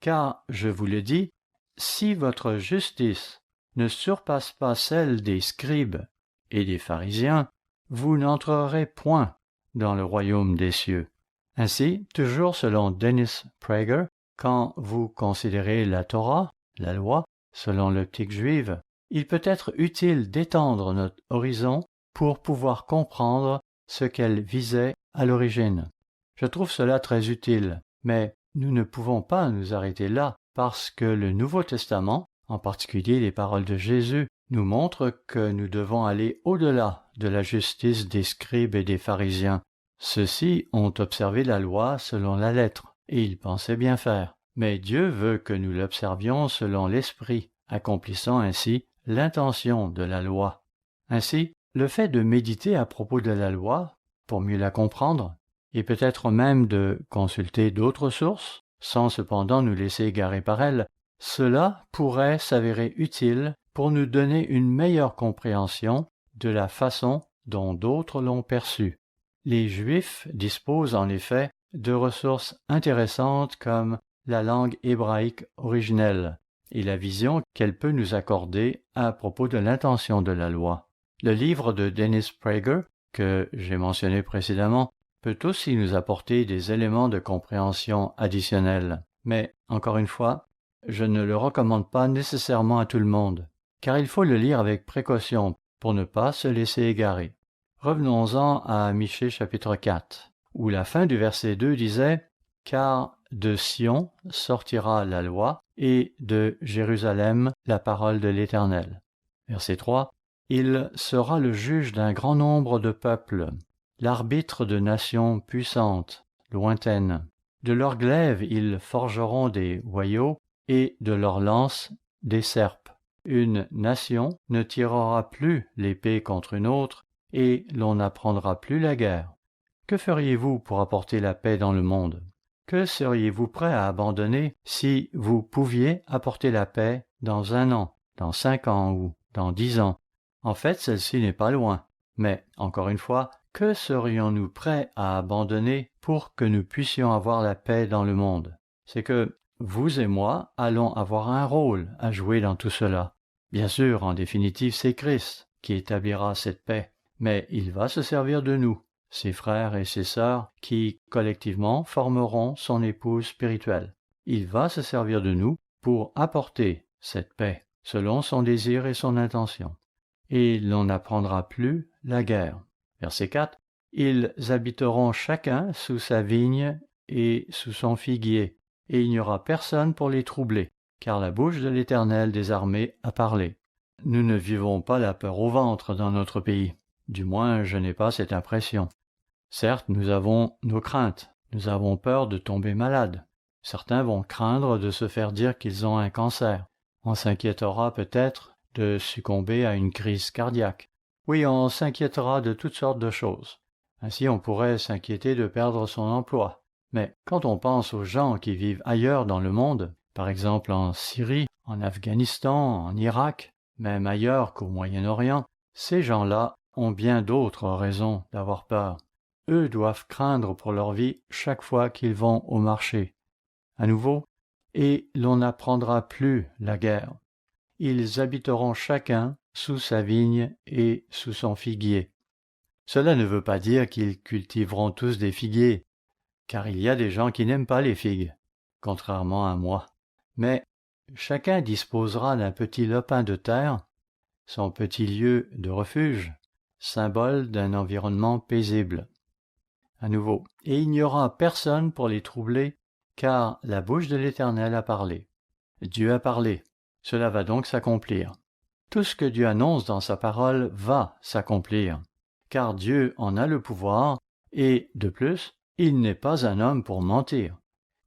Car, je vous le dis, si votre justice ne surpasse pas celle des scribes et des pharisiens, vous n'entrerez point dans le royaume des cieux. Ainsi, toujours selon Dennis Prager, quand vous considérez la Torah, la loi, selon l'optique juive, il peut être utile d'étendre notre horizon pour pouvoir comprendre ce qu'elle visait à l'origine. Je trouve cela très utile, mais nous ne pouvons pas nous arrêter là parce que le Nouveau Testament, en particulier les paroles de Jésus, nous montrent que nous devons aller au-delà de la justice des scribes et des pharisiens. Ceux-ci ont observé la loi selon la lettre, et ils pensaient bien faire. Mais Dieu veut que nous l'observions selon l'esprit, accomplissant ainsi l'intention de la loi. Ainsi, le fait de méditer à propos de la loi, pour mieux la comprendre, et peut-être même de consulter d'autres sources, sans cependant nous laisser égarer par elles, cela pourrait s'avérer utile pour nous donner une meilleure compréhension de la façon dont d'autres l'ont perçue. Les Juifs disposent en effet de ressources intéressantes comme la langue hébraïque originelle et la vision qu'elle peut nous accorder à propos de l'intention de la loi. Le livre de Dennis Prager, que j'ai mentionné précédemment, peut aussi nous apporter des éléments de compréhension additionnels. Mais, encore une fois, je ne le recommande pas nécessairement à tout le monde, car il faut le lire avec précaution pour ne pas se laisser égarer. Revenons-en à Michée chapitre 4, où la fin du verset 2 disait « Car de Sion sortira la loi, et de Jérusalem la parole de l'Éternel. » Verset 3 « Il sera le juge d'un grand nombre de peuples, l'arbitre de nations puissantes, lointaines. De leurs glaives ils forgeront des hoyaux, et de leurs lances des serpes. Une nation ne tirera plus l'épée contre une autre, et l'on n'apprendra plus la guerre. Que feriez-vous pour apporter la paix dans le monde? Que seriez-vous prêt à abandonner si vous pouviez apporter la paix dans 1 an, dans 5 ans ou dans 10 ans? En fait, celle-ci n'est pas loin. Mais, encore une fois, que serions-nous prêts à abandonner pour que nous puissions avoir la paix dans le monde? C'est que vous et moi allons avoir un rôle à jouer dans tout cela. Bien sûr, en définitive, c'est Christ qui établira cette paix, mais il va se servir de nous, ses frères et ses sœurs, qui, collectivement, formeront son épouse spirituelle. Il va se servir de nous pour apporter cette paix, selon son désir et son intention. Et l'on n'apprendra plus la guerre. Verset 4. Ils habiteront chacun sous sa vigne et sous son figuier, et il n'y aura personne pour les troubler, car la bouche de l'Éternel des armées a parlé. Nous ne vivons pas la peur au ventre dans notre pays. Du moins, je n'ai pas cette impression. Certes, nous avons nos craintes. Nous avons peur de tomber malade. Certains vont craindre de se faire dire qu'ils ont un cancer. On s'inquiétera peut-être de succomber à une crise cardiaque. Oui, on s'inquiétera de toutes sortes de choses. Ainsi, on pourrait s'inquiéter de perdre son emploi. Mais quand on pense aux gens qui vivent ailleurs dans le monde, par exemple en Syrie, en Afghanistan, en Irak, même ailleurs qu'au Moyen-Orient, ces gens-là ont bien d'autres raisons d'avoir peur. Eux doivent craindre pour leur vie chaque fois qu'ils vont au marché. À nouveau, et l'on n'apprendra plus la guerre. Ils habiteront chacun sous sa vigne et sous son figuier. Cela ne veut pas dire qu'ils cultiveront tous des figuiers, car il y a des gens qui n'aiment pas les figues, contrairement à moi. Mais chacun disposera d'un petit lopin de terre, son petit lieu de refuge, symbole d'un environnement paisible. À nouveau, et il n'y aura personne pour les troubler, car la bouche de l'Éternel a parlé. Dieu a parlé, cela va donc s'accomplir. Tout ce que Dieu annonce dans sa parole va s'accomplir, car Dieu en a le pouvoir, et, de plus, il n'est pas un homme pour mentir.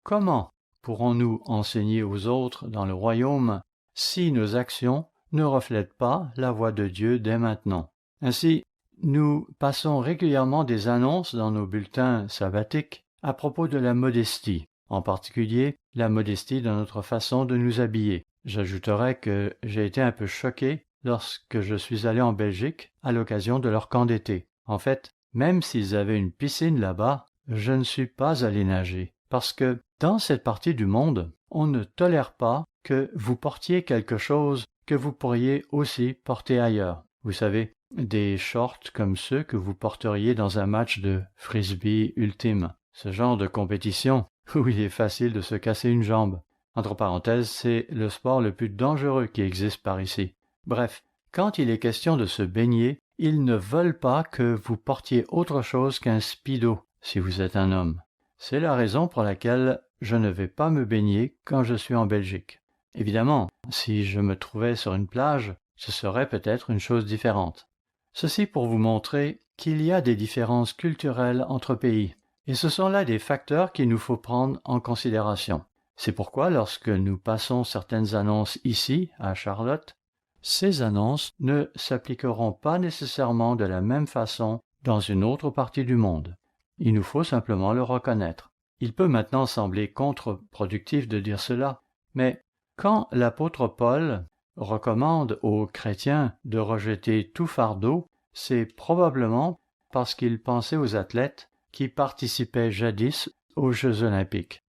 Comment pourrons-nous enseigner aux autres dans le royaume si nos actions ne reflètent pas la voix de Dieu dès maintenant? Ainsi, nous passons régulièrement des annonces dans nos bulletins sabbatiques à propos de la modestie, en particulier la modestie dans notre façon de nous habiller. J'ajouterai que j'ai été un peu choqué lorsque je suis allé en Belgique à l'occasion de leur camp d'été. En fait, même s'ils avaient une piscine là-bas, je ne suis pas allé nager, parce que dans cette partie du monde, on ne tolère pas que vous portiez quelque chose que vous pourriez aussi porter ailleurs. Vous savez, des shorts comme ceux que vous porteriez dans un match de frisbee ultime. Ce genre de compétition où il est facile de se casser une jambe. Entre parenthèses, c'est le sport le plus dangereux qui existe par ici. Bref, quand il est question de se baigner, ils ne veulent pas que vous portiez autre chose qu'un speedo si vous êtes un homme. C'est la raison pour laquelle je ne vais pas me baigner quand je suis en Belgique. Évidemment, si je me trouvais sur une plage, ce serait peut-être une chose différente. Ceci pour vous montrer qu'il y a des différences culturelles entre pays, et ce sont là des facteurs qu'il nous faut prendre en considération. C'est pourquoi lorsque nous passons certaines annonces ici, à Charlotte, ces annonces ne s'appliqueront pas nécessairement de la même façon dans une autre partie du monde. Il nous faut simplement le reconnaître. Il peut maintenant sembler contre-productif de dire cela, mais quand l'apôtre Paul recommande aux chrétiens de rejeter tout fardeau, c'est probablement parce qu'il pensait aux athlètes qui participaient jadis aux Jeux olympiques.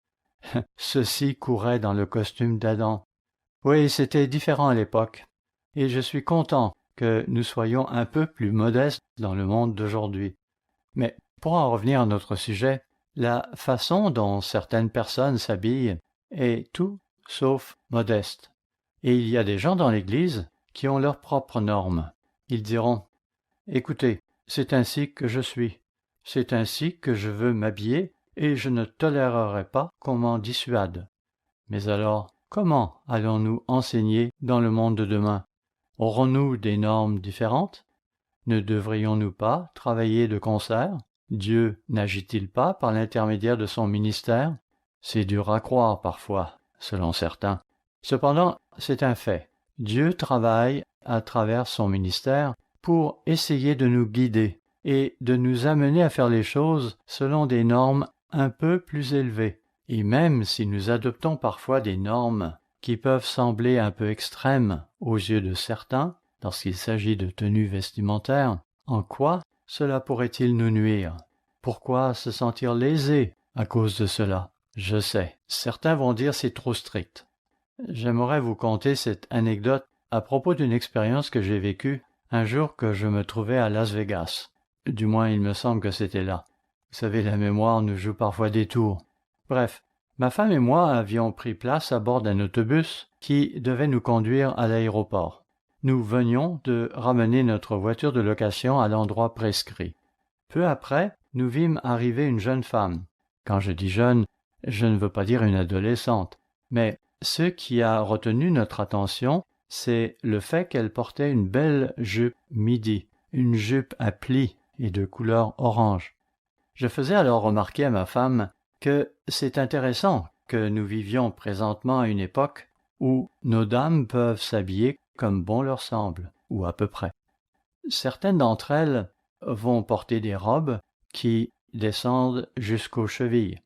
Ceux-ci couraient dans le costume d'Adam. Oui, c'était différent à l'époque, et je suis content que nous soyons un peu plus modestes dans le monde d'aujourd'hui. Mais pour en revenir à notre sujet, la façon dont certaines personnes s'habillent est tout sauf modeste. Et il y a des gens dans l'Église qui ont leurs propres normes. Ils diront « Écoutez, c'est ainsi que je suis, c'est ainsi que je veux m'habiller et je ne tolérerai pas qu'on m'en dissuade. » Mais alors, comment allons-nous enseigner dans le monde de demain? Aurons-nous des normes différentes? Ne devrions-nous pas travailler de concert? Dieu n'agit-il pas par l'intermédiaire de son ministère? C'est dur à croire parfois, selon certains. Cependant, c'est un fait. Dieu travaille à travers son ministère pour essayer de nous guider et de nous amener à faire les choses selon des normes un peu plus élevées. Et même si nous adoptons parfois des normes qui peuvent sembler un peu extrêmes aux yeux de certains, lorsqu'il s'agit de tenues vestimentaires, en quoi cela pourrait-il nous nuire? Pourquoi se sentir lésé à cause de cela? Je sais, certains vont dire c'est trop strict. J'aimerais vous conter cette anecdote à propos d'une expérience que j'ai vécue un jour que je me trouvais à Las Vegas. Du moins, il me semble que c'était là. Vous savez, la mémoire nous joue parfois des tours. Bref, ma femme et moi avions pris place à bord d'un autobus qui devait nous conduire à l'aéroport. Nous venions de ramener notre voiture de location à l'endroit prescrit. Peu après, nous vîmes arriver une jeune femme. Quand je dis jeune, je ne veux pas dire une adolescente, mais ce qui a retenu notre attention, c'est le fait qu'elle portait une belle jupe midi, une jupe à plis et de couleur orange. Je faisais alors remarquer à ma femme que c'est intéressant que nous vivions présentement à une époque où nos dames peuvent s'habiller comme bon leur semble, ou à peu près. Certaines d'entre elles vont porter des robes qui descendent jusqu'aux chevilles.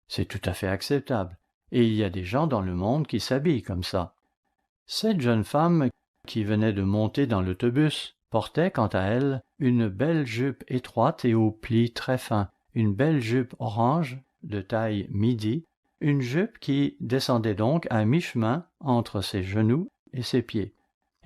C'est tout à fait acceptable, et il y a des gens dans le monde qui s'habillent comme ça. Cette jeune femme qui venait de monter dans l'autobus portait quant à elle une belle jupe étroite et aux plis très fins, une belle jupe orange de taille midi, une jupe qui descendait donc à mi-chemin entre ses genoux et ses pieds.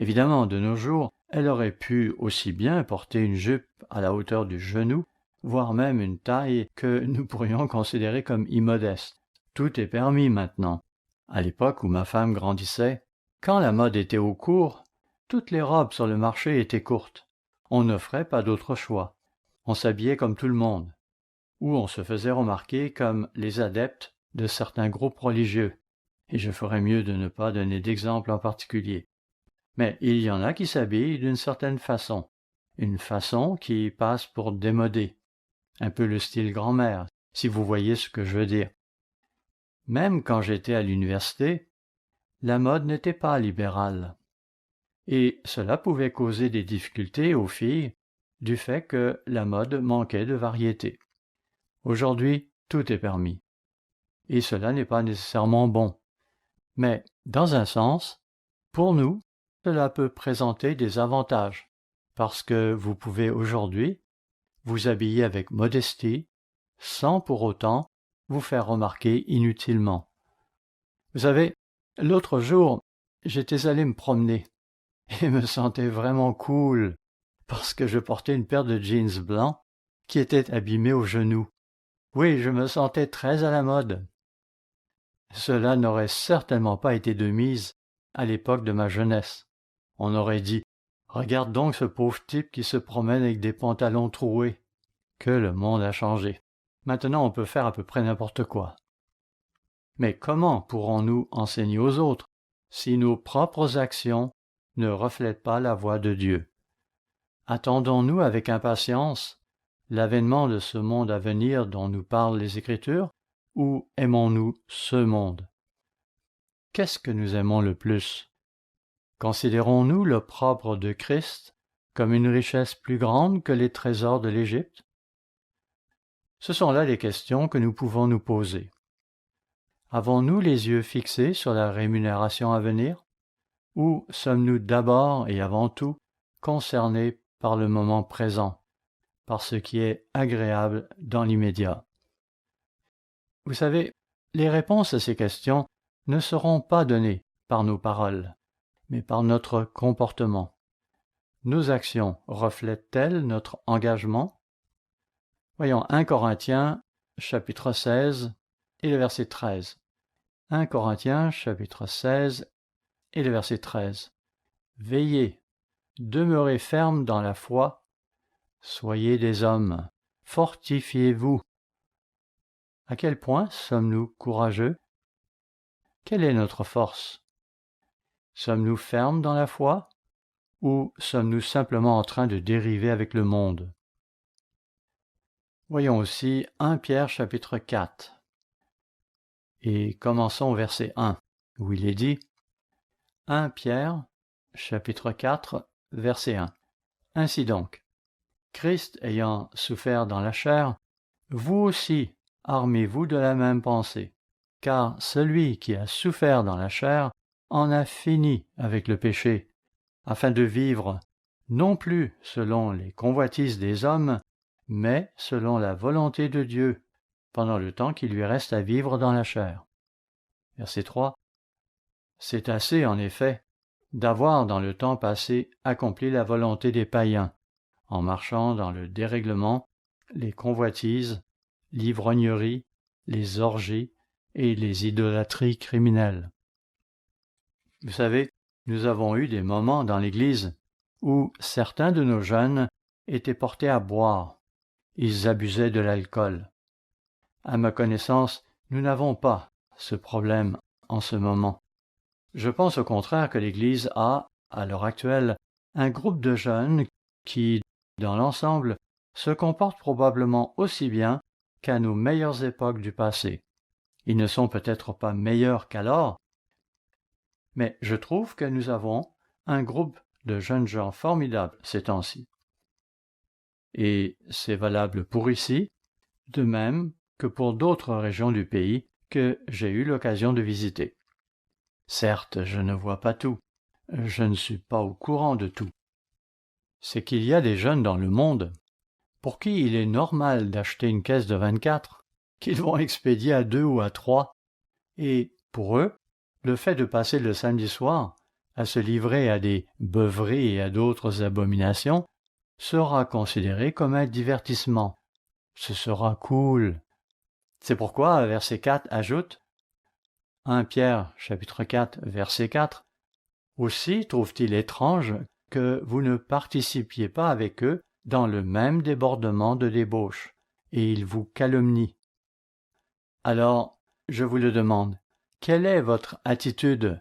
Évidemment, de nos jours, elle aurait pu aussi bien porter une jupe à la hauteur du genou, voire même une taille que nous pourrions considérer comme immodeste. Tout est permis maintenant. À l'époque où ma femme grandissait, quand la mode était au cours, toutes les robes sur le marché étaient courtes. On n'offrait pas d'autre choix. On s'habillait comme tout le monde. Ou on se faisait remarquer comme les adeptes de certains groupes religieux. Et je ferais mieux de ne pas donner d'exemple en particulier. Mais il y en a qui s'habillent d'une certaine façon. Une façon qui passe pour démodée. Un peu le style grand-mère, si vous voyez ce que je veux dire. Même quand j'étais à l'université, la mode n'était pas libérale. Et cela pouvait causer des difficultés aux filles du fait que la mode manquait de variété. Aujourd'hui, tout est permis. Et cela n'est pas nécessairement bon. Mais, dans un sens, pour nous, cela peut présenter des avantages, parce que vous pouvez aujourd'hui vous habiller avec modestie, sans pour autant vous faire remarquer inutilement. Vous savez, l'autre jour, j'étais allé me promener et me sentais vraiment cool parce que je portais une paire de jeans blancs qui étaient abîmés aux genoux. Oui, je me sentais très à la mode. Cela n'aurait certainement pas été de mise à l'époque de ma jeunesse. On aurait dit « Regarde donc ce pauvre type qui se promène avec des pantalons troués. » Que le monde a changé. Maintenant, on peut faire à peu près n'importe quoi. Mais comment pourrons-nous enseigner aux autres si nos propres actions ne reflètent pas la voix de Dieu? Attendons-nous avec impatience l'avènement de ce monde à venir dont nous parlent les Écritures, ou aimons-nous ce monde? Qu'est-ce que nous aimons le plus? Considérons-nous l'opprobre de Christ comme une richesse plus grande que les trésors de l'Égypte? Ce sont là les questions que nous pouvons nous poser. Avons-nous les yeux fixés sur la rémunération à venir? Ou sommes-nous d'abord et avant tout concernés par le moment présent, par ce qui est agréable dans l'immédiat? Vous savez, les réponses à ces questions ne seront pas données par nos paroles, mais par notre comportement. Nos actions reflètent-elles notre engagement? Voyons 1 Corinthiens, chapitre 16 et le verset 13. 1 Corinthiens, chapitre 16 et le verset 13. Veillez, demeurez fermes dans la foi, soyez des hommes, fortifiez-vous. À quel point sommes-nous courageux? Quelle est notre force? Sommes-nous fermes dans la foi ou sommes-nous simplement en train de dériver avec le monde? Voyons aussi 1 Pierre chapitre 4. Et commençons au verset 1, où il est dit 1 Pierre chapitre 4, verset 1. Ainsi donc, Christ ayant souffert dans la chair, vous aussi armez-vous de la même pensée, car celui qui a souffert dans la chair en a fini avec le péché, afin de vivre non plus selon les convoitises des hommes, mais selon la volonté de Dieu, pendant le temps qu'il lui reste à vivre dans la chair. Verset 3. C'est assez, en effet, d'avoir dans le temps passé accompli la volonté des païens, en marchant dans le dérèglement, les convoitises, l'ivrognerie, les orgies et les idolâtries criminelles. Vous savez, nous avons eu des moments dans l'Église où certains de nos jeunes étaient portés à boire. Ils abusaient de l'alcool. À ma connaissance, nous n'avons pas ce problème en ce moment. Je pense au contraire que l'Église a, à l'heure actuelle, un groupe de jeunes qui, dans l'ensemble, se comportent probablement aussi bien qu'à nos meilleures époques du passé. Ils ne sont peut-être pas meilleurs qu'alors, mais je trouve que nous avons un groupe de jeunes gens formidables ces temps-ci. Et c'est valable pour ici, de même que pour d'autres régions du pays que j'ai eu l'occasion de visiter. Certes, je ne vois pas tout, je ne suis pas au courant de tout. C'est qu'il y a des jeunes dans le monde pour qui il est normal d'acheter une caisse de 24, qu'ils vont expédier à 2 ou à 3, et pour eux, le fait de passer le samedi soir à se livrer à des beuveries et à d'autres abominations sera considéré comme un divertissement. Ce sera cool. C'est pourquoi verset 4 ajoute 1 Pierre chapitre 4 verset 4. Aussi trouve-t-il étrange que vous ne participiez pas avec eux dans le même débordement de débauche, et ils vous calomnient. Alors, je vous le demande, quelle est votre attitude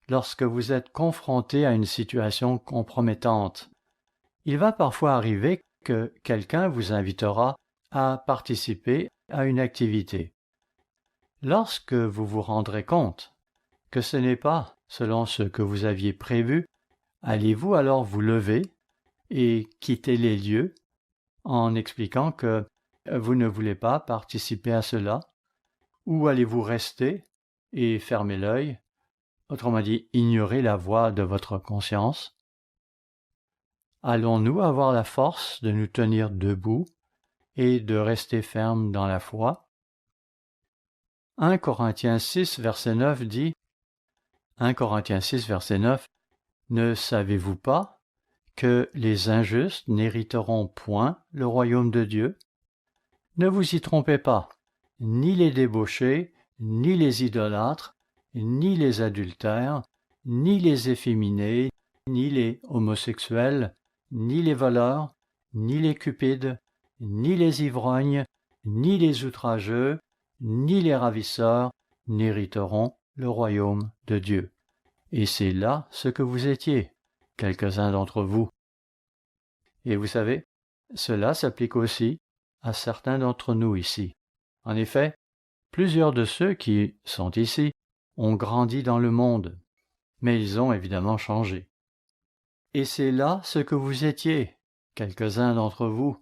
lorsque vous êtes confronté à une situation compromettante? Il va parfois arriver que quelqu'un vous invitera à participer à une activité. Lorsque vous vous rendrez compte que ce n'est pas selon ce que vous aviez prévu, allez-vous alors vous lever et quitter les lieux en expliquant que vous ne voulez pas participer à cela, ou allez-vous rester et fermer l'œil, autrement dit, ignorer la voix de votre conscience? Allons-nous avoir la force de nous tenir debout et de rester fermes dans la foi? 1 Corinthiens 6, verset 9 dit 1 Corinthiens 6, verset 9 « Ne savez-vous pas que les injustes n'hériteront point le royaume de Dieu? Ne vous y trompez pas, ni les débauchés, ni les idolâtres, ni les adultères, ni les efféminés, ni les homosexuels, ni les voleurs, ni les cupides, ni les ivrognes, ni les outrageux, ni les ravisseurs n'hériteront le royaume de Dieu. » Et c'est là ce que vous étiez, quelques-uns d'entre vous. Et vous savez, cela s'applique aussi à certains d'entre nous ici. En effet, plusieurs de ceux qui sont ici ont grandi dans le monde, mais ils ont évidemment changé. Et c'est là ce que vous étiez, quelques-uns d'entre vous,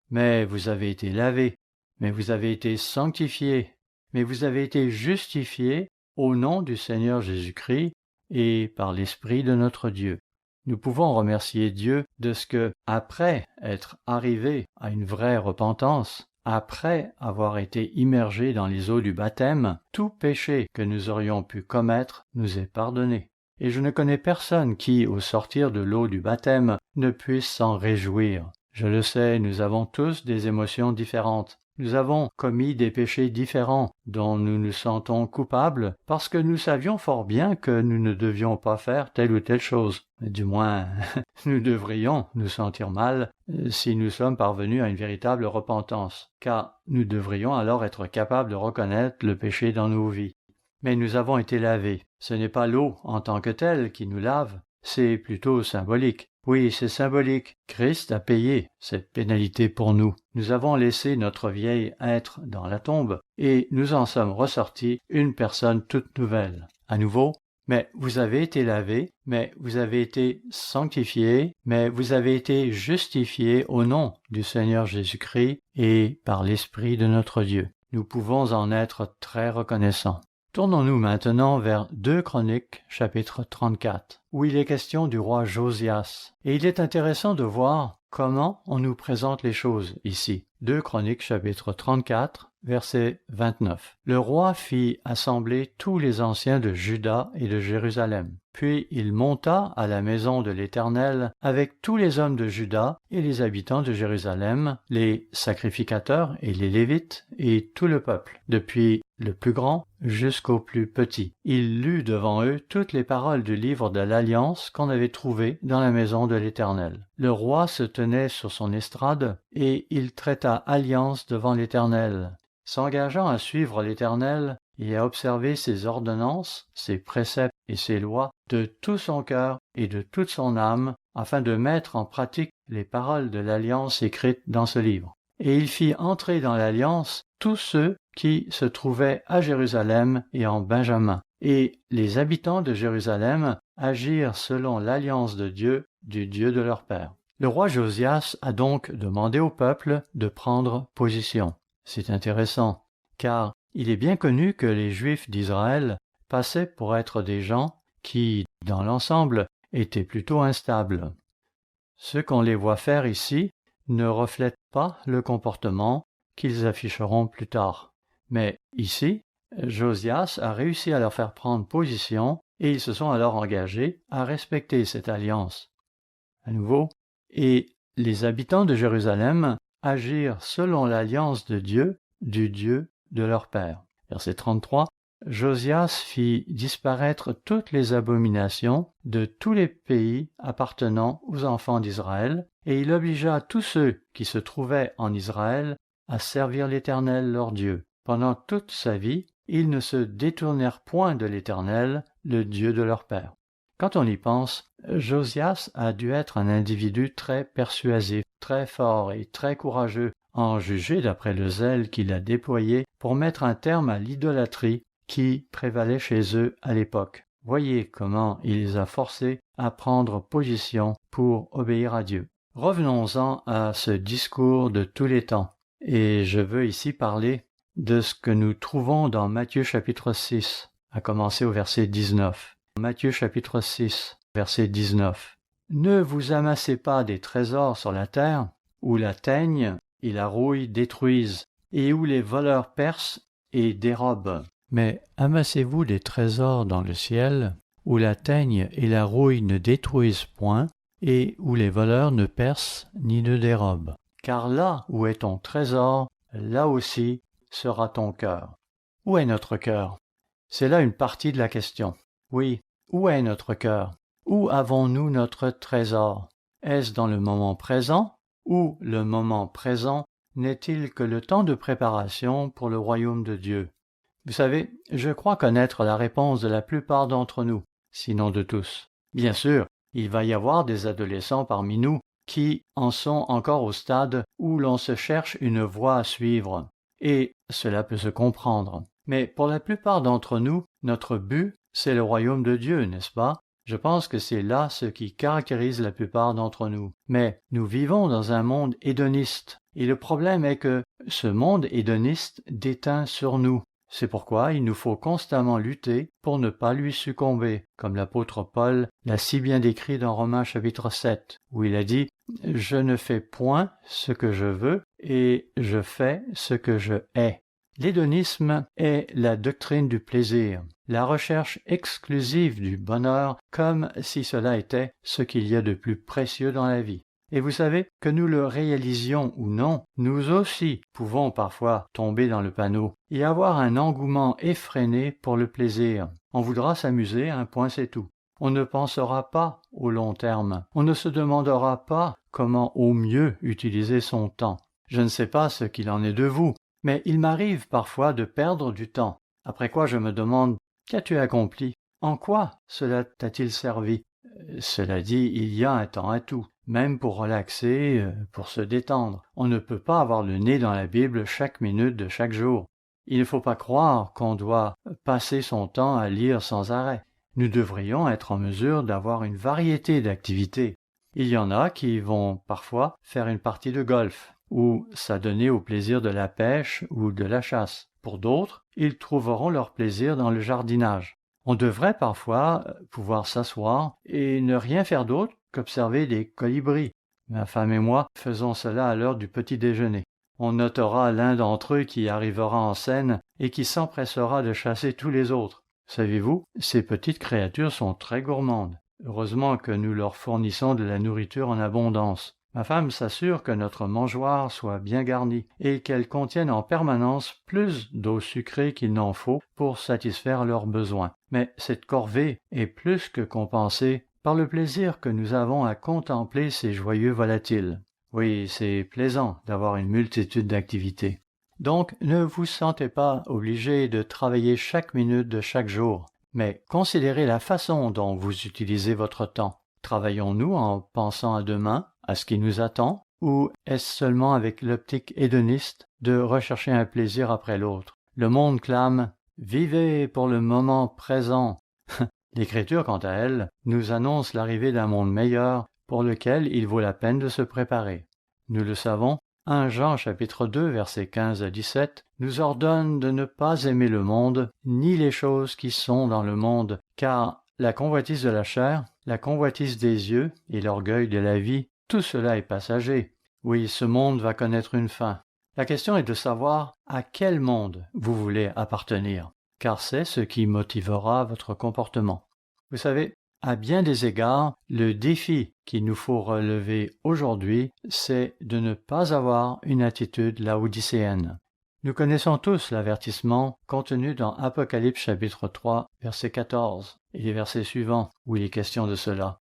mais vous avez été lavés, mais vous avez été sanctifiés, mais vous avez été justifiés au nom du Seigneur Jésus-Christ et par l'Esprit de notre Dieu. Nous pouvons remercier Dieu de ce que, après être arrivés à une vraie repentance, après avoir été immergés dans les eaux du baptême, tout péché que nous aurions pu commettre nous est pardonné. Et je ne connais personne qui, au sortir de l'eau du baptême, ne puisse s'en réjouir. Je le sais, nous avons tous des émotions différentes. Nous avons commis des péchés différents dont nous nous sentons coupables parce que nous savions fort bien que nous ne devions pas faire telle ou telle chose. Du moins, nous devrions nous sentir mal si nous sommes parvenus à une véritable repentance, car nous devrions alors être capables de reconnaître le péché dans nos vies. Mais nous avons été lavés. Ce n'est pas l'eau en tant que telle qui nous lave, c'est plutôt symbolique. Oui, c'est symbolique. Christ a payé cette pénalité pour nous. Nous avons laissé notre vieil être dans la tombe et nous en sommes ressortis une personne toute nouvelle. À nouveau, mais vous avez été lavés, mais vous avez été sanctifiés, mais vous avez été justifiés au nom du Seigneur Jésus-Christ et par l'Esprit de notre Dieu. Nous pouvons en être très reconnaissants. Tournons-nous maintenant vers 2 Chroniques, chapitre 34, où il est question du roi Josias. Et il est intéressant de voir comment on nous présente les choses ici. 2 Chroniques, chapitre 34, verset 29. Le roi fit assembler tous les anciens de Juda et de Jérusalem. Puis il monta à la maison de l'Éternel avec tous les hommes de Juda et les habitants de Jérusalem, les sacrificateurs et les Lévites et tout le peuple, depuis le plus grand jusqu'au plus petit. Il lut devant eux toutes les paroles du livre de l'Alliance qu'on avait trouvé dans la maison de l'Éternel. Le roi se tenait sur son estrade et il traita alliance devant l'Éternel, s'engageant à suivre l'Éternel et à observer ses ordonnances, ses préceptes et ses lois de tout son cœur et de toute son âme, afin de mettre en pratique les paroles de l'alliance écrites dans ce livre. Et il fit entrer dans l'alliance tous ceux qui se trouvaient à Jérusalem et en Benjamin. Et les habitants de Jérusalem agirent selon l'alliance de Dieu, du Dieu de leur père. Le roi Josias a donc demandé au peuple de prendre position. C'est intéressant, car il est bien connu que les Juifs d'Israël passaient pour être des gens qui, dans l'ensemble, étaient plutôt instables. Ce qu'on les voit faire ici ne reflète pas le comportement qu'ils afficheront plus tard. Mais ici, Josias a réussi à leur faire prendre position et ils se sont alors engagés à respecter cette alliance. À nouveau, et les habitants de Jérusalem agirent selon l'alliance de Dieu, du Dieu de leur père. Verset 33. Josias fit disparaître toutes les abominations de tous les pays appartenant aux enfants d'Israël, et il obligea tous ceux qui se trouvaient en Israël à servir l'Éternel leur Dieu. Pendant toute sa vie, ils ne se détournèrent point de l'Éternel, le Dieu de leur père. Quand on y pense, Josias a dû être un individu très persuasif, très fort et très courageux en juger d'après le zèle qu'il a déployé pour mettre un terme à l'idolâtrie qui prévalait chez eux à l'époque. Voyez comment il les a forcés à prendre position pour obéir à Dieu. Revenons-en à ce discours de tous les temps, et je veux ici parler de ce que nous trouvons dans Matthieu chapitre 6, à commencer au verset 19. Matthieu chapitre 6, verset 19. « Ne vous amassez pas des trésors sur la terre, où la teigne et la rouille détruisent, et où les voleurs percent et dérobent. Mais amassez-vous des trésors dans le ciel, où la teigne et la rouille ne détruisent point, et où les voleurs ne percent ni ne dérobent. Car là où est ton trésor, là aussi sera ton cœur. » Où est notre cœur? C'est là une partie de la question. Oui, où est notre cœur? Où avons-nous notre trésor? Est-ce dans le moment présent, ou le moment présent n'est-il que le temps de préparation pour le royaume de Dieu? Vous savez, je crois connaître la réponse de la plupart d'entre nous, sinon de tous. Bien sûr, il va y avoir des adolescents parmi nous qui en sont encore au stade où l'on se cherche une voie à suivre, et cela peut se comprendre. Mais pour la plupart d'entre nous, notre but, c'est le royaume de Dieu, n'est-ce pas? Je pense que c'est là ce qui caractérise la plupart d'entre nous. Mais nous vivons dans un monde hédoniste, et le problème est que ce monde hédoniste déteint sur nous. C'est pourquoi il nous faut constamment lutter pour ne pas lui succomber, comme l'apôtre Paul l'a si bien décrit dans Romains chapitre 7, où il a dit « Je ne fais point ce que je veux, et je fais ce que je hais ». L'hédonisme est la doctrine du plaisir, la recherche exclusive du bonheur, comme si cela était ce qu'il y a de plus précieux dans la vie. Et vous savez, que nous le réalisions ou non, nous aussi pouvons parfois tomber dans le panneau et avoir un engouement effréné pour le plaisir. On voudra s'amuser, un point c'est tout. On ne pensera pas au long terme. On ne se demandera pas comment au mieux utiliser son temps. Je ne sais pas ce qu'il en est de vous, mais il m'arrive parfois de perdre du temps. Après quoi je me demande, qu'as-tu accompli? En quoi cela t'a-t-il servi? Cela dit, il y a un temps à tout, même pour relaxer, pour se détendre. On ne peut pas avoir le nez dans la Bible chaque minute de chaque jour. Il ne faut pas croire qu'on doit passer son temps à lire sans arrêt. Nous devrions être en mesure d'avoir une variété d'activités. Il y en a qui vont parfois faire une partie de golf, ou s'adonner au plaisir de la pêche ou de la chasse. Pour d'autres, ils trouveront leur plaisir dans le jardinage. On devrait parfois pouvoir s'asseoir et ne rien faire d'autre qu'observer des colibris. Ma femme et moi faisons cela à l'heure du petit déjeuner. On notera l'un d'entre eux qui arrivera en scène et qui s'empressera de chasser tous les autres. Savez-vous, ces petites créatures sont très gourmandes. Heureusement que nous leur fournissons de la nourriture en abondance. Ma femme s'assure que notre mangeoire soit bien garni et qu'elle contienne en permanence plus d'eau sucrée qu'il n'en faut pour satisfaire leurs besoins. Mais cette corvée est plus que compensée par le plaisir que nous avons à contempler ces joyeux volatiles. Oui, c'est plaisant d'avoir une multitude d'activités. Donc, ne vous sentez pas obligé de travailler chaque minute de chaque jour, mais considérez la façon dont vous utilisez votre temps. Travaillons-nous en pensant à demain, à ce qui nous attend, ou est-ce seulement avec l'optique hédoniste de rechercher un plaisir après l'autre? Le monde clame « Vivez pour le moment présent ». L'Écriture, quant à elle, nous annonce l'arrivée d'un monde meilleur pour lequel il vaut la peine de se préparer. Nous le savons, 1 Jean chapitre 2 versets 15 à 17 nous ordonne de ne pas aimer le monde, ni les choses qui sont dans le monde, car la convoitise de la chair, la convoitise des yeux et l'orgueil de la vie, tout cela est passager. Oui, ce monde va connaître une fin. La question est de savoir à quel monde vous voulez appartenir, car c'est ce qui motivera votre comportement. Vous savez, à bien des égards, le défi qu'il nous faut relever aujourd'hui, c'est de ne pas avoir une attitude laodicéenne. Nous connaissons tous l'avertissement contenu dans Apocalypse chapitre 3, verset 14, et les versets suivants, où il est question de cela.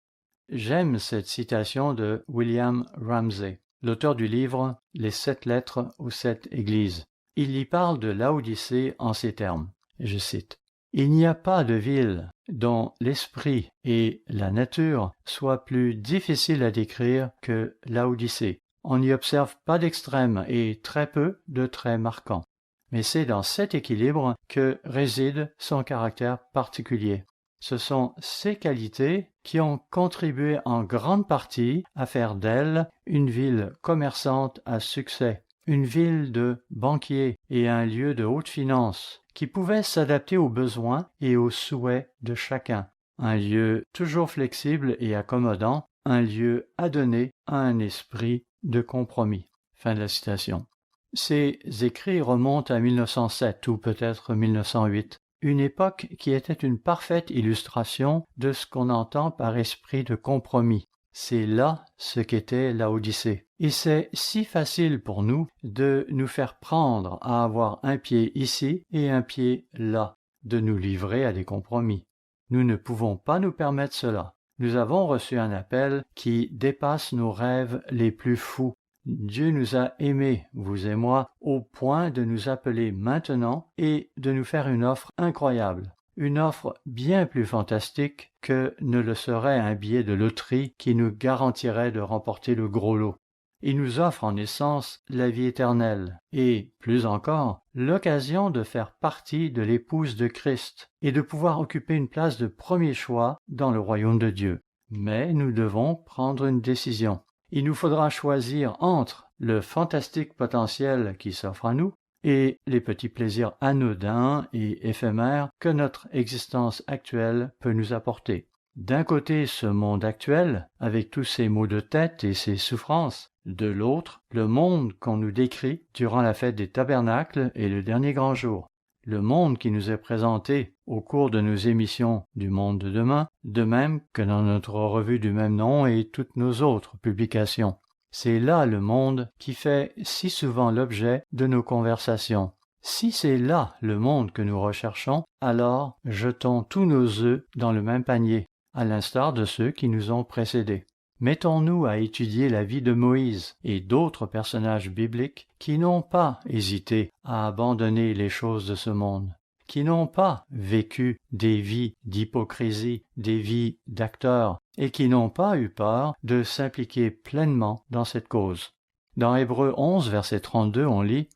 J'aime cette citation de William Ramsay, l'auteur du livre « Les 7 lettres aux 7 églises ». Il y parle de Laodicée en ces termes, je cite. « Il n'y a pas de ville dont l'esprit et la nature soient plus difficiles à décrire que Laodicée. On n'y observe pas d'extrêmes et très peu de traits marquants. Mais c'est dans cet équilibre que réside son caractère particulier. Ce sont ces qualités qui ont contribué en grande partie à faire d'elle une ville commerçante à succès, une ville de banquiers et un lieu de haute finance qui pouvait s'adapter aux besoins et aux souhaits de chacun, un lieu toujours flexible et accommodant, un lieu adonné à un esprit de compromis. Fin de la citation. Ces écrits remontent à 1907 ou peut-être 1908, une époque qui était une parfaite illustration de ce qu'on entend par esprit de compromis. C'est là ce qu'était la Odyssée. Et c'est si facile pour nous de nous faire prendre à avoir un pied ici et un pied là, de nous livrer à des compromis. Nous ne pouvons pas nous permettre cela. Nous avons reçu un appel qui dépasse nos rêves les plus fous. Dieu nous a aimés, vous et moi, au point de nous appeler maintenant et de nous faire une offre incroyable, une offre bien plus fantastique que ne le serait un billet de loterie qui nous garantirait de remporter le gros lot. Il nous offre en essence la vie éternelle et, plus encore, l'occasion de faire partie de l'épouse de Christ et de pouvoir occuper une place de premier choix dans le royaume de Dieu. Mais nous devons prendre une décision. Il nous faudra choisir entre le fantastique potentiel qui s'offre à nous et les petits plaisirs anodins et éphémères que notre existence actuelle peut nous apporter. D'un côté, ce monde actuel, avec tous ses maux de tête et ses souffrances, de l'autre, le monde qu'on nous décrit durant la fête des tabernacles et le dernier grand jour. Le monde qui nous est présenté au cours de nos émissions du Monde de demain, de même que dans notre revue du même nom et toutes nos autres publications. C'est là le monde qui fait si souvent l'objet de nos conversations. Si c'est là le monde que nous recherchons, alors jetons tous nos œufs dans le même panier, à l'instar de ceux qui nous ont précédés. Mettons-nous à étudier la vie de Moïse et d'autres personnages bibliques qui n'ont pas hésité à abandonner les choses de ce monde, qui n'ont pas vécu des vies d'hypocrisie, des vies d'acteurs, et qui n'ont pas eu peur de s'impliquer pleinement dans cette cause. Dans Hébreux 11, verset 32, on lit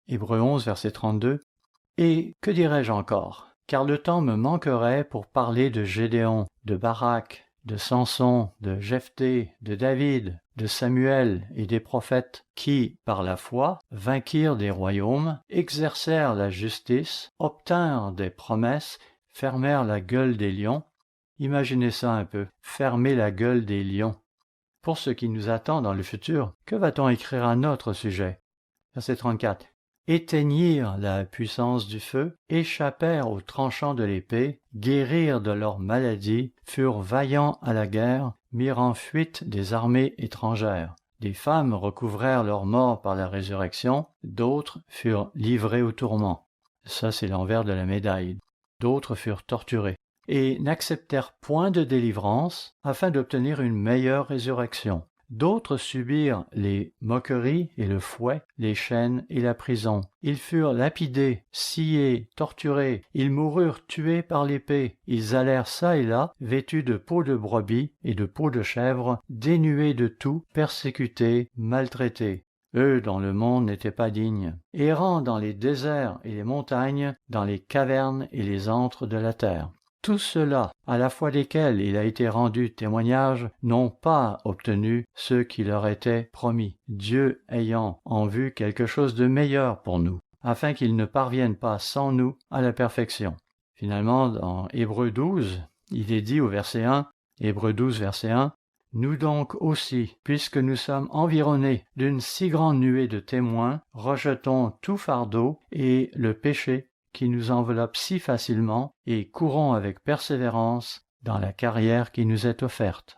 Hébreux 11, verset 32, « Et que dirais-je encore? Car le temps me manquerait pour parler de Gédéon, de Barak, de Samson, de Jephthé, de David, de Samuel et des prophètes qui, par la foi, vainquirent des royaumes, exercèrent la justice, obtinrent des promesses, fermèrent la gueule des lions. » Imaginez ça un peu, fermer la gueule des lions. Pour ce qui nous attend dans le futur, que va-t-on écrire à notre sujet? Verset 34. Éteignirent la puissance du feu, échappèrent aux tranchants de l'épée, guérirent de leurs maladies, furent vaillants à la guerre, mirent en fuite des armées étrangères. Des femmes recouvrèrent leur mort par la résurrection, d'autres furent livrées au tourment. Ça, c'est l'envers de la médaille. D'autres furent torturés et n'acceptèrent point de délivrance afin d'obtenir une meilleure résurrection. D'autres subirent les moqueries et le fouet, les chaînes et la prison. Ils furent lapidés, sciés, torturés. Ils moururent tués par l'épée. Ils allèrent çà et là, vêtus de peau de brebis et de peau de chèvre, dénués de tout, persécutés, maltraités. Eux dont le monde n'était pas digne, errant dans les déserts et les montagnes, dans les cavernes et les antres de la terre. Tous ceux-là, à la fois desquels il a été rendu témoignage, n'ont pas obtenu ce qui leur était promis, Dieu ayant en vue quelque chose de meilleur pour nous, afin qu'ils ne parviennent pas sans nous à la perfection. Finalement, dans Hébreux 12, il est dit au verset 1, Hébreux 12, verset 1, « Nous donc aussi, puisque nous sommes environnés d'une si grande nuée de témoins, rejetons tout fardeau et le péché qui nous enveloppe si facilement et courons avec persévérance dans la carrière qui nous est offerte. »